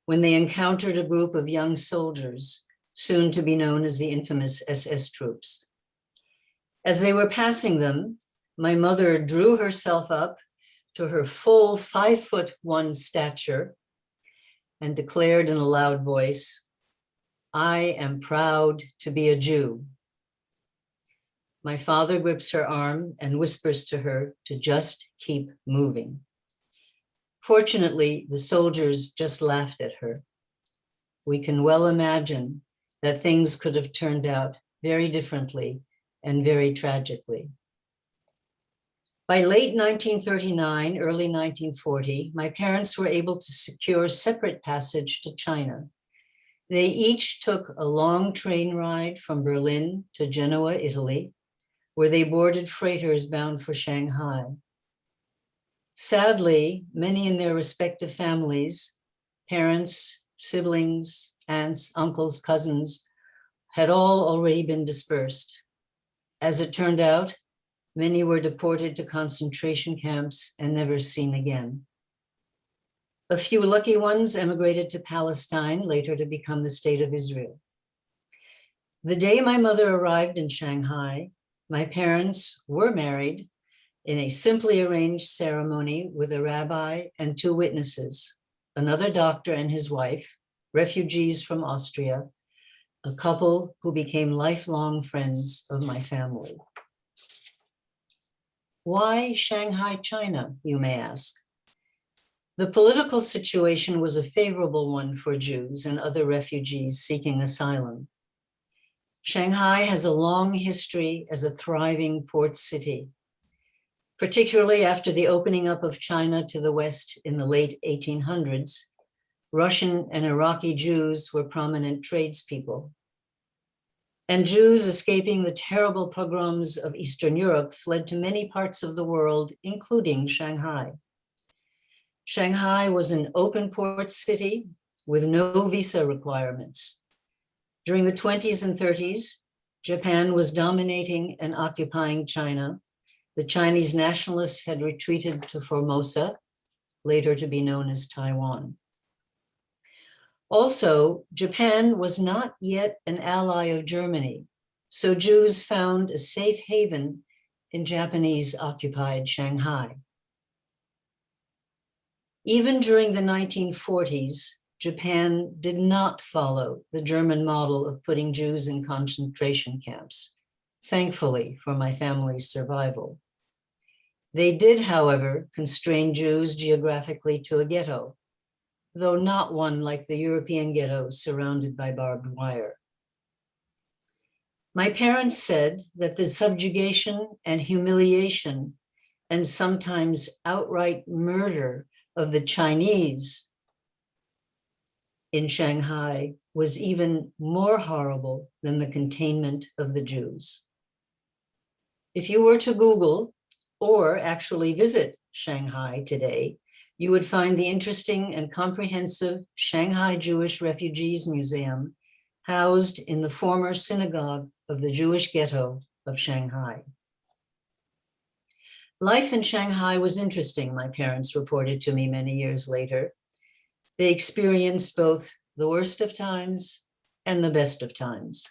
when they encountered a group of young soldiers, soon to be known as the infamous SS troops. As they were passing them, my mother drew herself up to her full 5'1" stature and declared in a loud voice, "I am proud to be a Jew." My father grips her arm and whispers to her to just keep moving. Fortunately, the soldiers just laughed at her. We can well imagine that things could have turned out very differently and very tragically. By late 1939, early 1940, my parents were able to secure separate passage to China. They each took a long train ride from Berlin to Genoa, Italy, where they boarded freighters bound for Shanghai. Sadly, many in their respective families, parents, siblings, aunts, uncles, cousins, had all already been dispersed. As it turned out, many were deported to concentration camps and never seen again. A few lucky ones emigrated to Palestine, later to become the State of Israel. The day my mother arrived in Shanghai, my parents were married in a simply arranged ceremony with a rabbi and two witnesses, another doctor and his wife, refugees from Austria, a couple who became lifelong friends of my family. Why Shanghai, China, you may ask? The political situation was a favorable one for Jews and other refugees seeking asylum. Shanghai has a long history as a thriving port city, particularly after the opening up of China to the West in the late 1800s. Russian and Iraqi Jews were prominent tradespeople. And Jews escaping the terrible pogroms of Eastern Europe fled to many parts of the world, including Shanghai. Shanghai was an open port city with no visa requirements. During the 20s and 30s, Japan was dominating and occupying China. The Chinese nationalists had retreated to Formosa, later to be known as Taiwan. Also, Japan was not yet an ally of Germany, so Jews found a safe haven in Japanese-occupied Shanghai. Even during the 1940s, Japan did not follow the German model of putting Jews in concentration camps, thankfully for my family's survival. They did, however, constrain Jews geographically to a ghetto, though not one like the European ghettos surrounded by barbed wire. My parents said that the subjugation and humiliation and sometimes outright murder of the Chinese in Shanghai was even more horrible than the containment of the Jews. If you were to Google or actually visit Shanghai today, you would find the interesting and comprehensive Shanghai Jewish Refugees Museum housed in the former synagogue of the Jewish ghetto of Shanghai. Life in Shanghai was interesting, my parents reported to me many years later. They experienced both the worst of times and the best of times.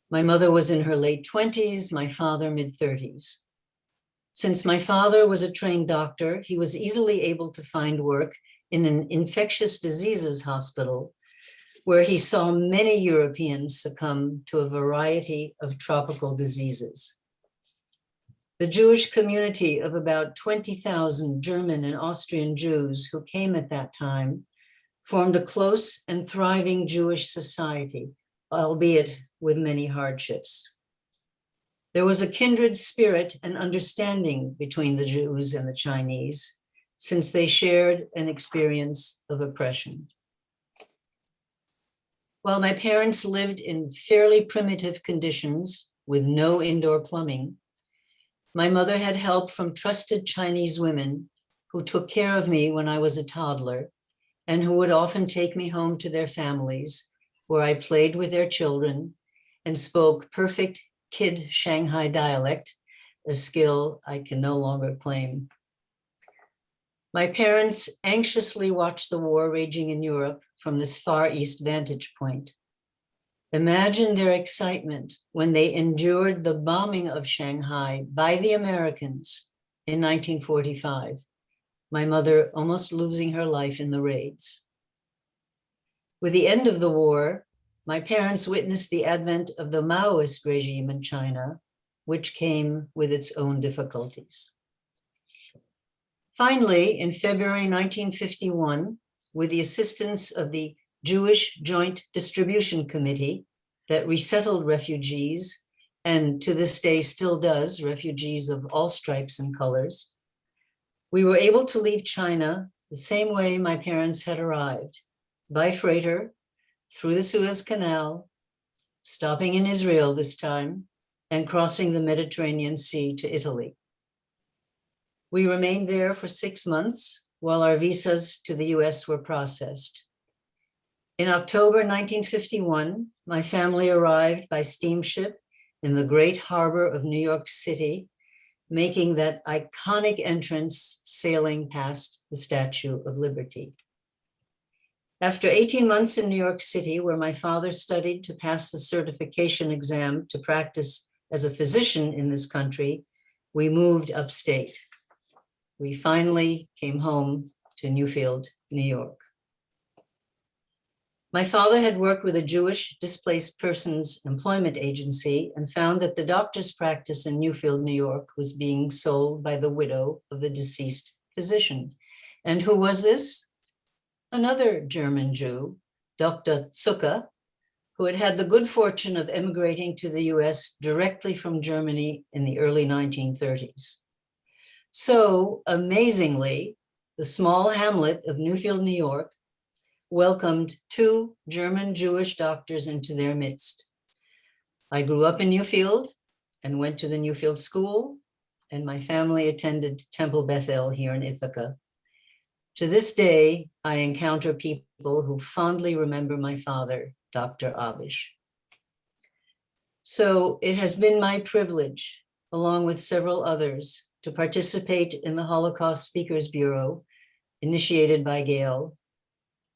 My mother was in her late 20s, my father mid-30s. Since my father was a trained doctor, he was easily able to find work in an infectious diseases hospital where he saw many Europeans succumb to a variety of tropical diseases. The Jewish community of about 20,000 German and Austrian Jews who came at that time formed a close and thriving Jewish society, albeit with many hardships. There was a kindred spirit and understanding between the Jews and the Chinese, since they shared an experience of oppression. While my parents lived in fairly primitive conditions with no indoor plumbing, my mother had help from trusted Chinese women who took care of me when I was a toddler and who would often take me home to their families, where I played with their children and spoke perfect kid Shanghai dialect, a skill I can no longer claim. My parents anxiously watched the war raging in Europe from this Far East vantage point. Imagine their excitement when they endured the bombing of Shanghai by the Americans in 1945, my mother almost losing her life in the raids. With the end of the war, my parents witnessed the advent of the Maoist regime in China, which came with its own difficulties. Finally, in February 1951, with the assistance of the Jewish Joint Distribution Committee that resettled refugees, and to this day still does, refugees of all stripes and colors, we were able to leave China the same way my parents had arrived, by freighter, through the Suez Canal, stopping in Israel this time, and crossing the Mediterranean Sea to Italy. We remained there for 6 months while our visas to the US were processed. In October 1951, my family arrived by steamship in the great harbor of New York City, making that iconic entrance sailing past the Statue of Liberty. After 18 months in New York City, where my father studied to pass the certification exam to practice as a physician in this country, we moved upstate. We finally came home to Newfield, New York. My father had worked with a Jewish displaced persons employment agency and found that the doctor's practice in Newfield, New York was being sold by the widow of the deceased physician. And who was this? Another German Jew, Dr. Zucker, who had had the good fortune of emigrating to the US directly from Germany in the early 1930s. So amazingly, the small hamlet of Newfield, New York, welcomed 2 German Jewish doctors into their midst. I grew up in Newfield and went to the Newfield School, and my family attended Temple Beth El here in Ithaca. To this day, I encounter people who fondly remember my father, Dr. Abish. So it has been my privilege, along with several others, to participate in the Holocaust Speakers Bureau, initiated by Gale,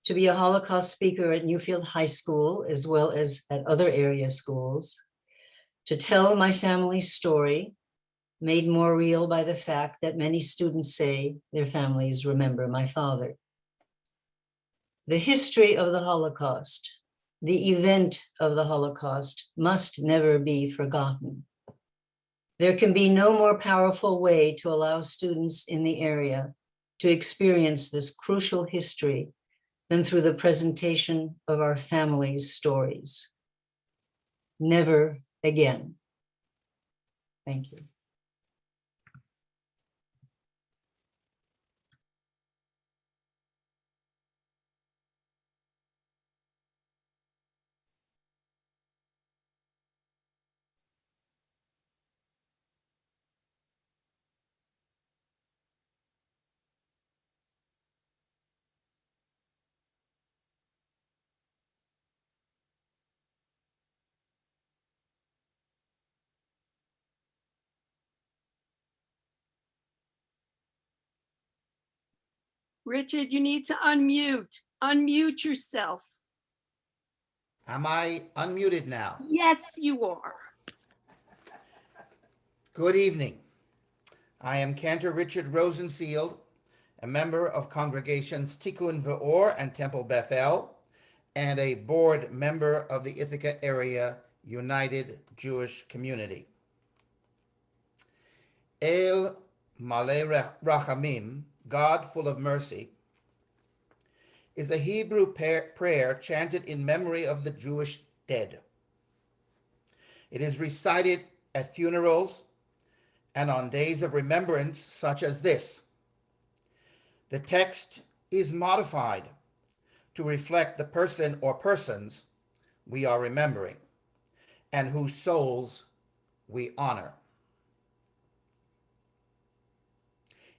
to be a Holocaust speaker at Newfield High School, as well as at other area schools, to tell my family's story, made more real by the fact that many students say their families remember my father. The history of the Holocaust, the event of the Holocaust, must never be forgotten. There can be no more powerful way to allow students in the area to experience this crucial history than through the presentation of our families' stories. Never again. Thank you. Richard, you need to unmute. Unmute yourself. Am I unmuted now? Yes, you are. Good evening. I am Cantor Richard Rosenfield, a member of congregations Tikkun Ve'or and Temple Bethel, and a board member of the Ithaca Area United Jewish Community. El Malei Rachamim, God full of mercy, is a Hebrew prayer chanted in memory of the Jewish dead. It is recited at funerals and on days of remembrance such as this. The text is modified to reflect the person or persons we are remembering and whose souls we honor.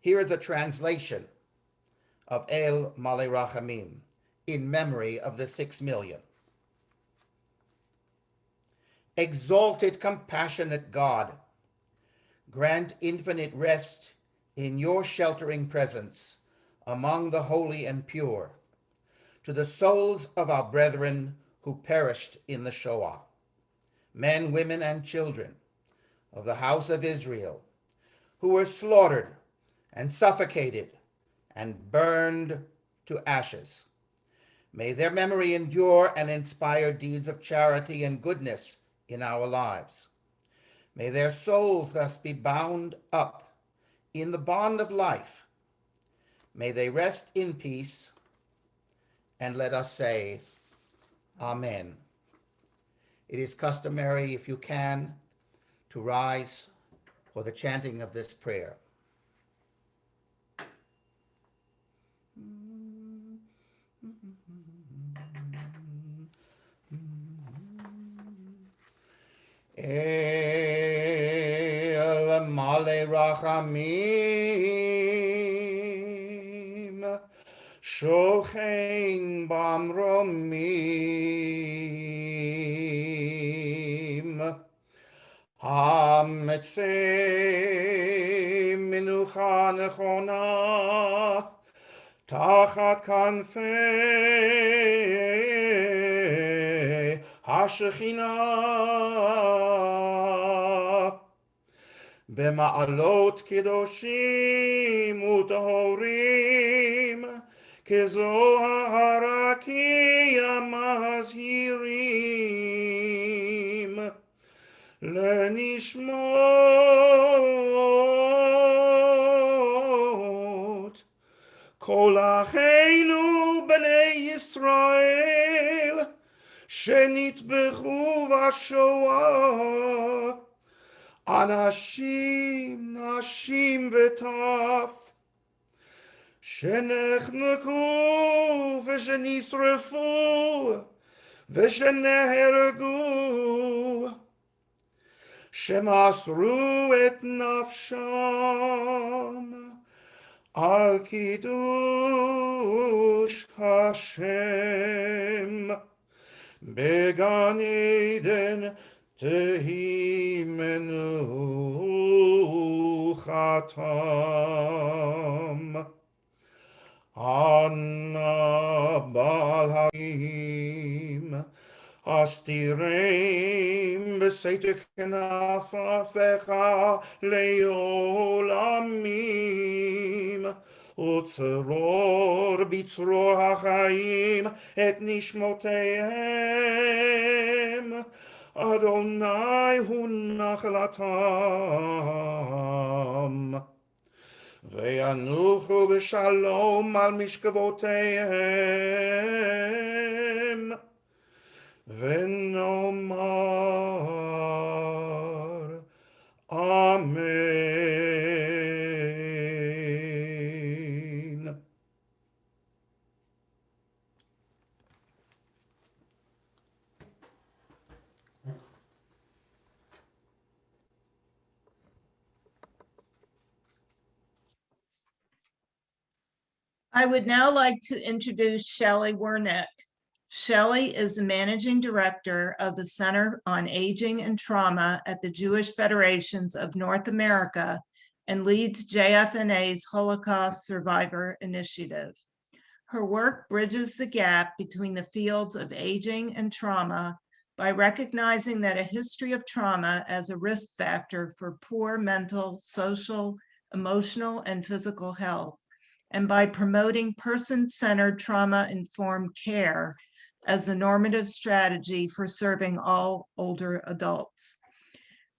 Here is a translation of El Malei Rachamim in memory of the 6 million. Exalted, compassionate God, grant infinite rest in your sheltering presence among the holy and pure to the souls of our brethren who perished in the Shoah, men, women, and children of the house of Israel, who were slaughtered and suffocated and burned to ashes. May their memory endure and inspire deeds of charity and goodness in our lives. May their souls thus be bound up in the bond of life. May they rest in peace, and let us say, Amen. It is customary, if you can, to rise for the chanting of this prayer. El Malei Rachamim Shochein Bamromim Hametzei Menucha Nechona Tachat Kanfei HaShekhinah B'ma'alot kedoshim u'tahorim kezohar hamazhirim lenishmot kol acheinu b'nei Yisrael shenitbechu v'shoah Anashim, Nashim v'taf, Shenekhneku v'shenisrefu, v'sheneheregu, Shemasru et nafsham, Al Kiddush Hashem Began Eden Tehi Menuchatam Anna Bal Haim Astireim Beseite Knafafecha Leolamim Utzror Bitzror HaChaim Et Nishmotehem Adonai Hu Nachlatam Ve'anuchu b'shalom al mishkavotehem Ve'nomar Amen. I would now like to introduce Shelley Wernick. Shelley is the Managing Director of the Center on Aging and Trauma at the Jewish Federations of North America and leads JFNA's Holocaust Survivor Initiative. Her work bridges the gap between the fields of aging and trauma by recognizing that a history of trauma as a risk factor for poor mental, social, emotional, and physical health, and by promoting person-centered trauma-informed care as a normative strategy for serving all older adults.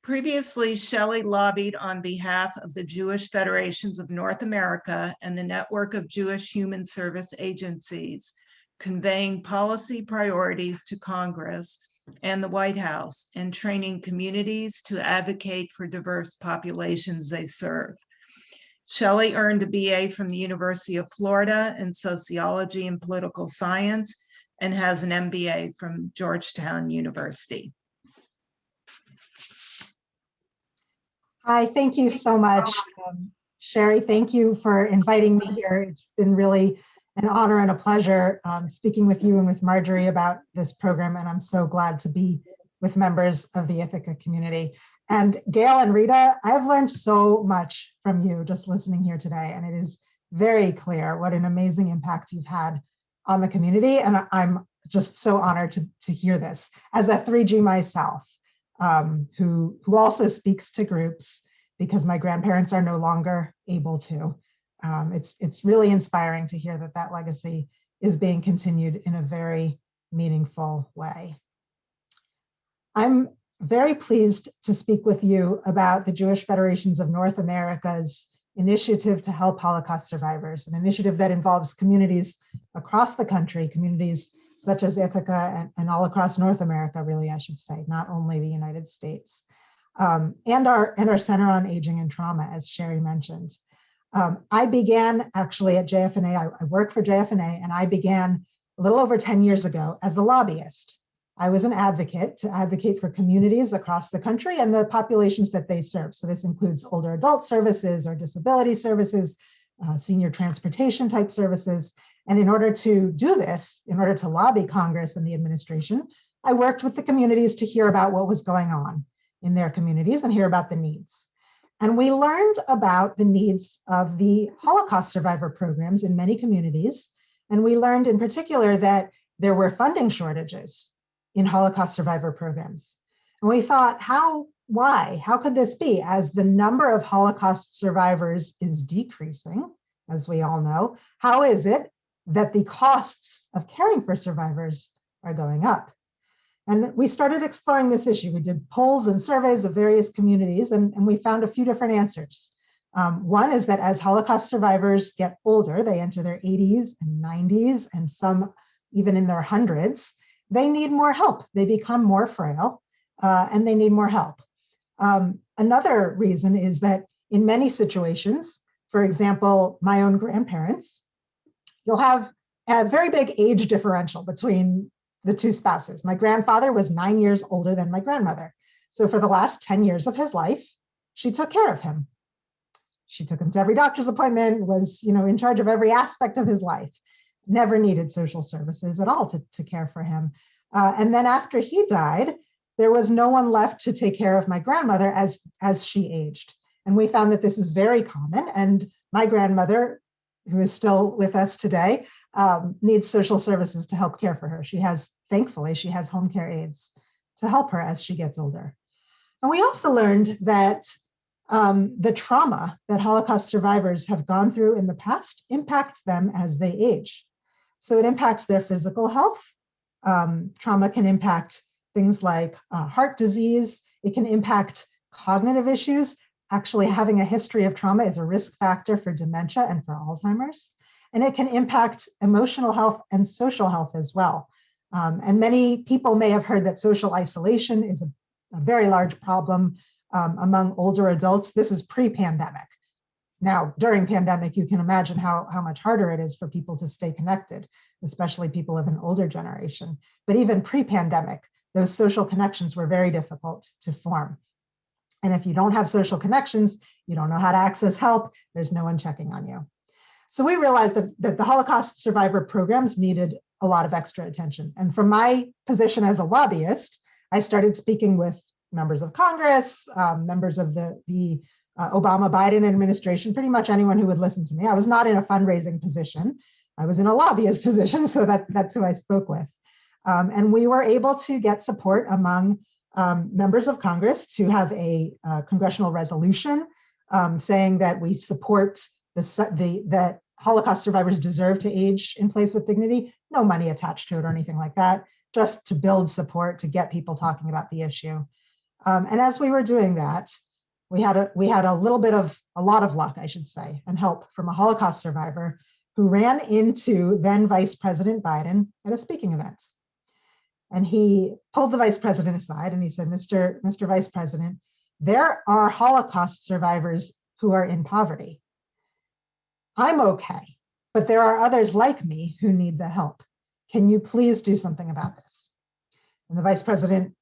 Previously, Shelley lobbied on behalf of the Jewish Federations of North America and the Network of Jewish Human Service Agencies, conveying policy priorities to Congress and the White House and training communities to advocate for diverse populations they serve. Shelley earned a BA from the University of Florida in sociology and political science and has an MBA from Georgetown University. Hi, thank you so much. Sherry, thank you for inviting me here. It's been really an honor and a pleasure speaking with you and with Marjorie about this program, and I'm so glad to be with members of the Ithaca community. And Gale and Rita, I've learned so much from you just listening here today, and it is very clear what an amazing impact you've had on the community, and I'm just so honored to hear this. As a 3G myself, who also speaks to groups because my grandparents are no longer able to, it's really inspiring to hear that that legacy is being continued in a very meaningful way. I'm very pleased to speak with you about the Jewish Federations of North America's initiative to help Holocaust survivors, an initiative that involves communities across the country, communities such as Ithaca and all across North America, really, I should say, not only the United States, and our Center on Aging and Trauma, as Sherry mentioned. I began actually at JFNA, I work for JFNA, and I began a little over 10 years ago as a lobbyist. I was an advocate to advocate for communities across the country and the populations that they serve. So this includes older adult services or disability services, senior transportation type services. And in order to do this, in order to lobby Congress and the administration, I worked with the communities to hear about what was going on in their communities and hear about the needs. And we learned about the needs of the Holocaust survivor programs in many communities. And we learned in particular that there were funding shortages in Holocaust survivor programs. And we thought, why? How could this be? As the number of Holocaust survivors is decreasing, as we all know, how is it that the costs of caring for survivors are going up? And we started exploring this issue. We did polls and surveys of various communities, and we found a few different answers. One is that as Holocaust survivors get older, they enter their 80s and 90s, and some even in their hundreds, they need more help. They become more frail, and they need more help. Another reason is that in many situations, for example, my own grandparents, you'll have a very big age differential between the two spouses. My grandfather was 9 years older than my grandmother. So for the last 10 years of his life, she took care of him. She took him to every doctor's appointment, was, in charge of every aspect of his life, never needed social services at all to care for him. And then after he died, there was no one left to take care of my grandmother as she aged. And we found that this is very common. And my grandmother, who is still with us today, needs social services to help care for her. Thankfully, she has home care aides to help her as she gets older. And we also learned that the trauma that Holocaust survivors have gone through in the past impacts them as they age. So it impacts their physical health. Trauma can impact things like heart disease. It can impact cognitive issues. Actually, having a history of trauma is a risk factor for dementia and for Alzheimer's. And it can impact emotional health and social health as well. And many people may have heard that social isolation is a very large problem among older adults. This is pre-pandemic. Now, during pandemic, you can imagine how much harder it is for people to stay connected, especially people of an older generation. But even pre-pandemic, those social connections were very difficult to form. And if you don't have social connections, you don't know how to access help, there's no one checking on you. So we realized that the Holocaust survivor programs needed a lot of extra attention. And from my position as a lobbyist, I started speaking with members of Congress, members of the Obama-Biden administration, pretty much anyone who would listen to me. I was not in a fundraising position. I was in a lobbyist position, so that's who I spoke with. And we were able to get support among members of Congress to have a congressional resolution saying that we support that Holocaust survivors deserve to age in place with dignity, no money attached to it or anything like that, just to build support, to get people talking about the issue. And as we were doing that, we had a lot of luck, I should say, and help from a Holocaust survivor who ran into then Vice President Biden at a speaking event. And he pulled the vice president aside and he said, Mr. Vice President, there are Holocaust survivors who are in poverty. I'm okay, but there are others like me who need the help. Can you please do something about this? And the vice president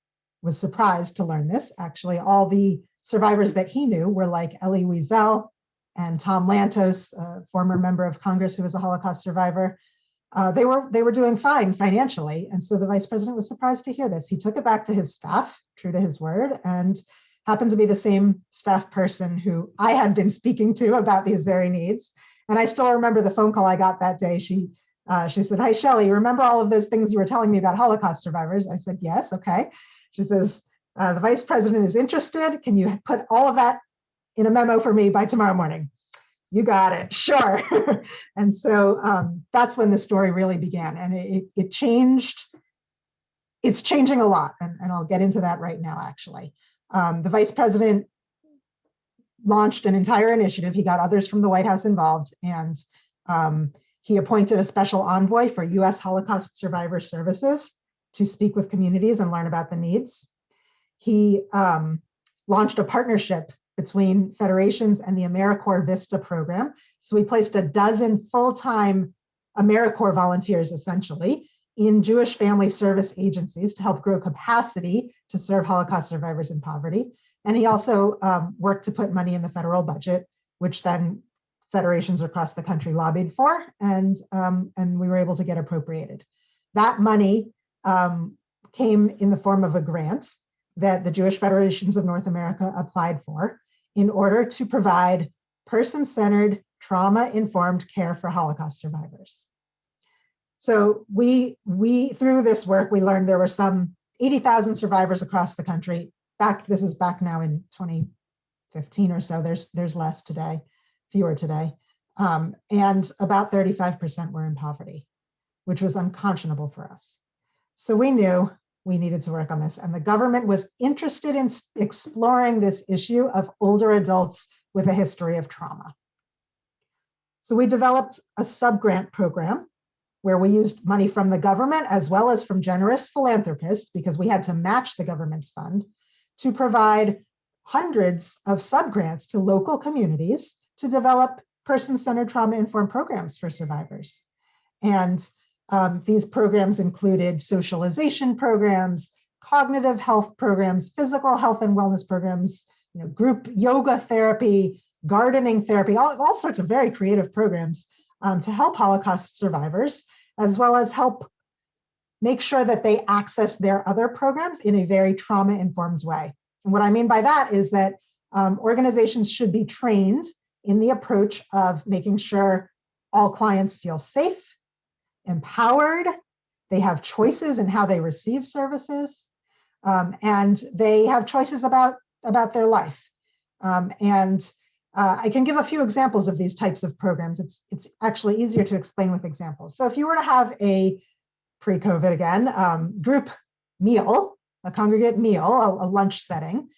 was surprised to learn this. Actually, all the survivors that he knew were like Elie Wiesel and Tom Lantos, a former member of Congress who was a Holocaust survivor. They were doing fine financially. And so the vice president was surprised to hear this. He took it back to his staff, true to his word, and happened to be the same staff person who I had been speaking to about these very needs. And I still remember the phone call I got that day. She said, "Hi, Shelley, remember all of those things you were telling me about Holocaust survivors?" I said, "Yes, okay." She says, "The vice president is interested. Can you put all of that in a memo for me by tomorrow morning?" You got it, sure. And so that's when the story really began. And it changed. It's changing a lot. And I'll get into that right now, actually. The vice president launched an entire initiative. He got others from the White House involved. And he appointed a special envoy for U.S. Holocaust Survivor Services to speak with communities and learn about the needs. He launched a partnership between federations and the AmeriCorps Vista program. So we placed 12 full-time AmeriCorps volunteers, essentially, in Jewish family service agencies to help grow capacity to serve Holocaust survivors in poverty. And he also worked to put money in the federal budget, which then federations across the country lobbied for, and we were able to get appropriated. That money came in the form of a grant that the Jewish Federations of North America applied for in order to provide person-centered, trauma-informed care for Holocaust survivors. So we through this work, we learned there were some 80,000 survivors across the country. This is back now in 2015 or so. There's less today, fewer today. And about 35% were in poverty, which was unconscionable for us. So we knew we needed to work on this. And the government was interested in exploring this issue of older adults with a history of trauma. So we developed a subgrant program where we used money from the government as well as from generous philanthropists, because we had to match the government's fund, to provide hundreds of subgrants to local communities to develop person-centered trauma-informed programs for survivors. And these programs included socialization programs, cognitive health programs, physical health and wellness programs, group yoga therapy, gardening therapy, all sorts of very creative programs to help Holocaust survivors, as well as help make sure that they access their other programs in a very trauma-informed way. And what I mean by that is that organizations should be trained in the approach of making sure all clients feel safe, empowered, they have choices in how they receive services, and they have choices about their life. I can give a few examples of these types of programs. It's actually easier to explain with examples. So if you were to have a pre-COVID again, group meal, a congregate meal, a lunch setting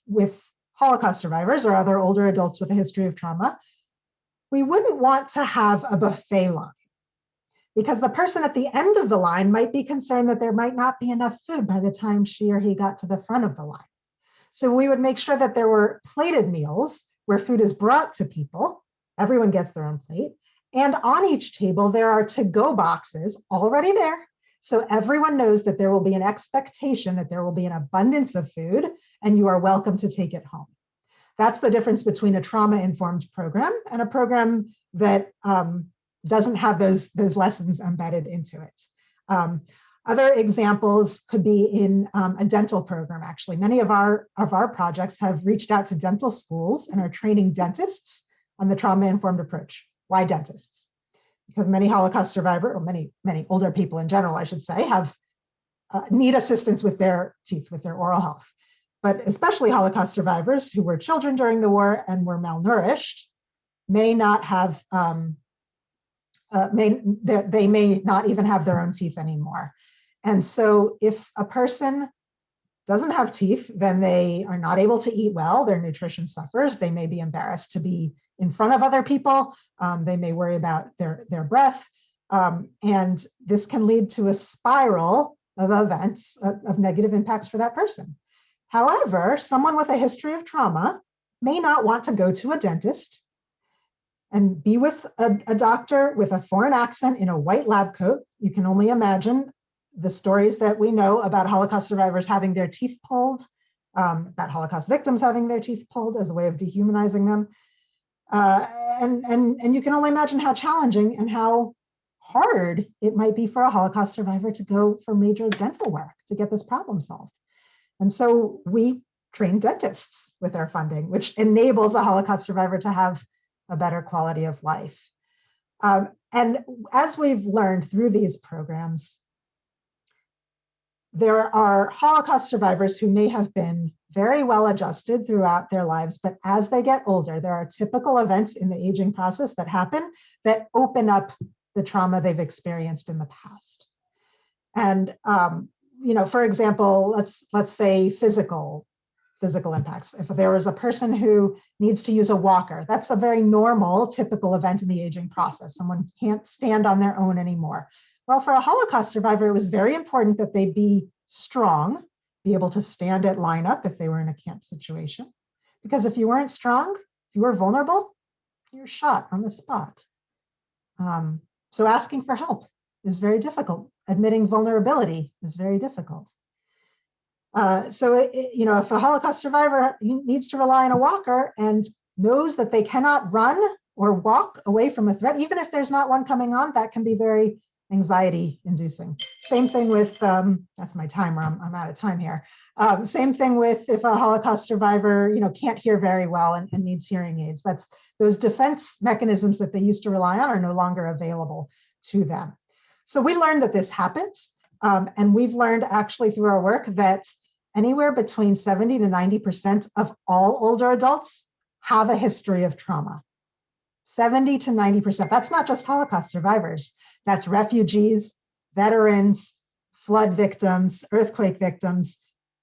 with Holocaust survivors or other older adults with a history of trauma, we wouldn't want to have a buffet line, because the person at the end of the line might be concerned that there might not be enough food by the time she or he got to the front of the line. So we would make sure that there were plated meals where food is brought to people. Everyone gets their own plate. And on each table, there are to-go boxes already there. So everyone knows that there will be an expectation that there will be an abundance of food and you are welcome to take it home. That's the difference between a trauma-informed program and a program that doesn't have those lessons embedded into it. Other examples could be in a dental program, actually. Many of our projects have reached out to dental schools and are training dentists on the trauma-informed approach. Why dentists? Because many Holocaust survivors, or many older people in general, I should say, need assistance with their teeth, with their oral health. But especially Holocaust survivors who were children during the war and were malnourished may not have, they may not even have their own teeth anymore. And so if a person doesn't have teeth, then they are not able to eat well, their nutrition suffers, they may be embarrassed to be in front of other people, they may worry about their breath, and this can lead to a spiral of events, of negative impacts for that person. However, someone with a history of trauma may not want to go to a dentist and be with a doctor with a foreign accent in a white lab coat. You can only imagine the stories that we know about Holocaust survivors having their teeth pulled, about Holocaust victims having their teeth pulled as a way of dehumanizing them. And you can only imagine how challenging and how hard it might be for a Holocaust survivor to go for major dental work to get this problem solved. And so we train dentists with our funding, which enables a Holocaust survivor to have a better quality of life. And as we've learned through these programs, there are Holocaust survivors who may have been very well adjusted throughout their lives, but as they get older, there are typical events in the aging process that happen that open up the trauma they've experienced in the past. And for example, let's say physical impacts. If there was a person who needs to use a walker, that's a very normal, typical event in the aging process. Someone can't stand on their own anymore. Well, for a Holocaust survivor, it was very important that they be strong, be able to stand at lineup if they were in a camp situation. Because if you weren't strong, if you were vulnerable, you're shot on the spot. So asking for help is very difficult. Admitting vulnerability is very difficult. If a Holocaust survivor needs to rely on a walker and knows that they cannot run or walk away from a threat, even if there's not one coming on, that can be very anxiety inducing. Same thing with, that's my timer, I'm out of time here. Same thing with if a Holocaust survivor, can't hear very well and needs hearing aids. That's those defense mechanisms that they used to rely on are no longer available to them. So we learned that this happens. And we've learned actually through our work that anywhere between 70 to 90% of all older adults have a history of trauma. 70 to 90%. That's not just Holocaust survivors. That's refugees, veterans, flood victims, earthquake victims,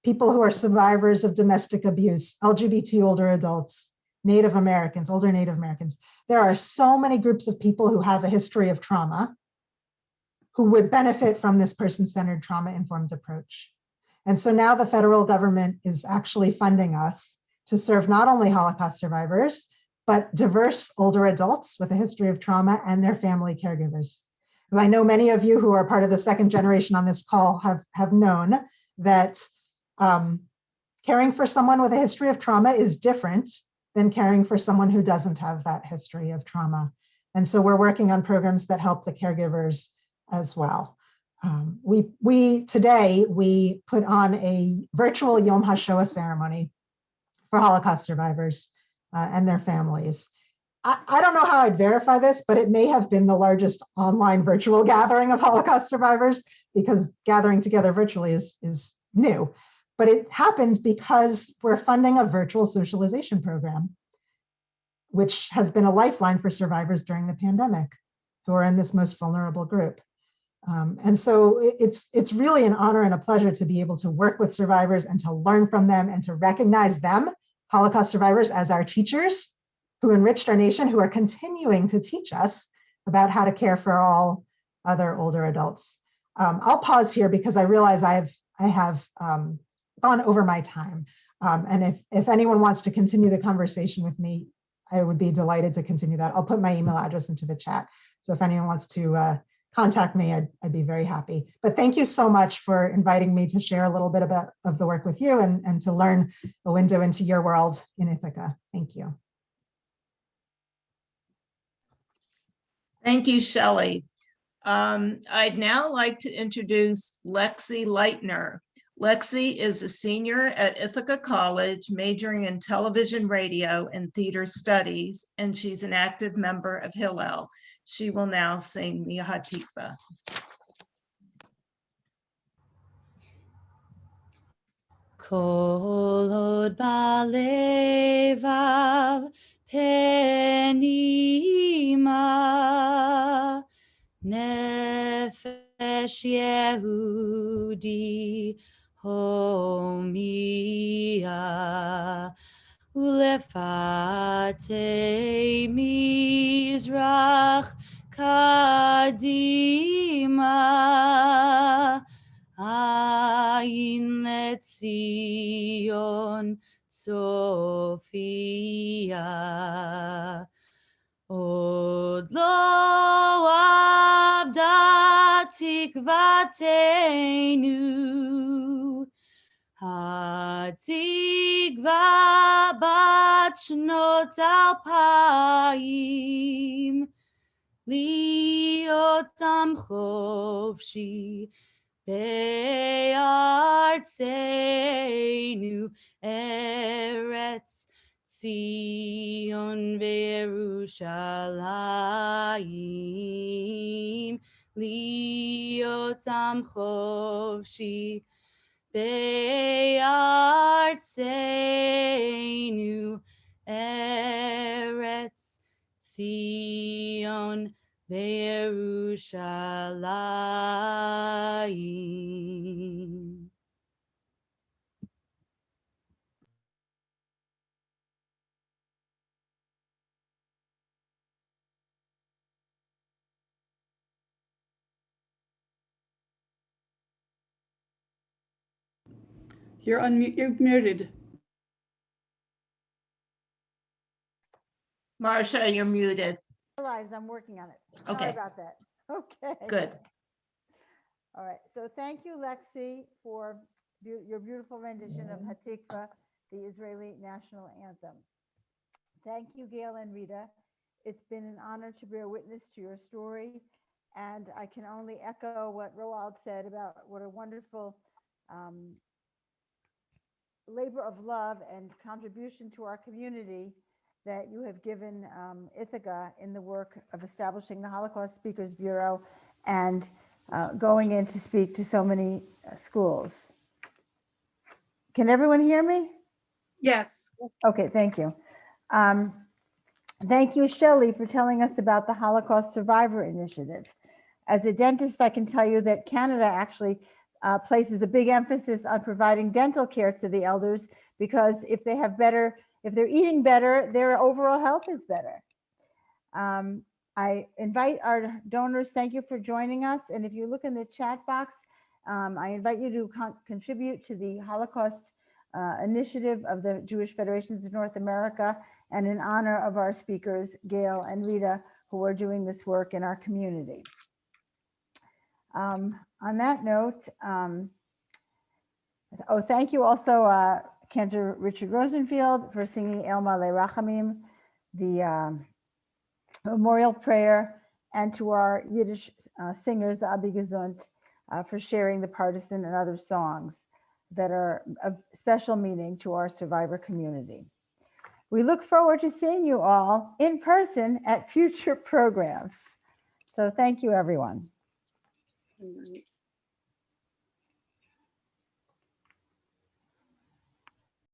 people who are survivors of domestic abuse, LGBT older adults, Native Americans, older Native Americans. There are so many groups of people who have a history of trauma who would benefit from this person-centered trauma-informed approach. And so now the federal government is actually funding us to serve not only Holocaust survivors, but diverse older adults with a history of trauma and their family caregivers. I know many of you who are part of the second generation on this call have known that caring for someone with a history of trauma is different than caring for someone who doesn't have that history of trauma. And so we're working on programs that help the caregivers as well. Today we put on a virtual Yom HaShoah ceremony for Holocaust survivors and their families. I don't know how I'd verify this, but it may have been the largest online virtual gathering of Holocaust survivors, because gathering together virtually is new. But it happened because we're funding a virtual socialization program, which has been a lifeline for survivors during the pandemic who are in this most vulnerable group. And so it's really an honor and a pleasure to be able to work with survivors and to learn from them and to recognize them, Holocaust survivors, as our teachers who enriched our nation, who are continuing to teach us about how to care for all other older adults. I'll pause here because I realize I have gone over my time. And if anyone wants to continue the conversation with me, I would be delighted to continue that. I'll put my email address into the chat. So if anyone wants to contact me, I'd be very happy. But thank you so much for inviting me to share a little bit of the work with you and to learn a window into your world in Ithaca. Thank you. Thank you, Shelley. I'd now like to introduce Lexi Leitner. Lexi is a senior at Ithaca College, majoring in television, radio, and theater studies, and she's an active member of Hillel. She will now sing the Hatikva. Kol od balevav penima nefesh Yehudi homia ulefate mizrach kadima Ayin letzion Sophia Od lo avda tikvatenu Hatikva bat shnot alpayim Liotam chofshi Be'artzeinu Eretz Zion Verushalayim Liotam Chovshi Be'artzeinu Eretz Zion Verushalayim. You're muted. Marcia, you're muted. I'm working on it. Okay. Sorry about that. Okay. Good. All right. So thank you, Lexi, for your beautiful rendition of Hatikva, the Israeli national anthem. Thank you, Gale and Rita. It's been an honor to bear witness to your story. And I can only echo what Roald said about what a wonderful labor of love and contribution to our community that you have given Ithaca in the work of establishing the Holocaust Speakers Bureau and going in to speak to so many schools. Can everyone hear me? Yes. Okay, thank you. Thank you, Shelley, for telling us about the Holocaust Survivor Initiative. As a dentist, I can tell you that Canada actually places a big emphasis on providing dental care to the elders, because if they're eating better, their overall health is better. I invite our donors, thank you for joining us. And if you look in the chat box, I invite you to contribute to the Holocaust Initiative of the Jewish Federations of North America, and in honor of our speakers, Gale and Rita, who are doing this work in our community. On that note, thank you also Cantor Richard Rosenfield for singing El Malei Rachamim, the memorial prayer, and to our Yiddish singers, the Abi Gesund, for sharing the partisan and other songs that are of special meaning to our survivor community. We look forward to seeing you all in person at future programs. So thank you, everyone.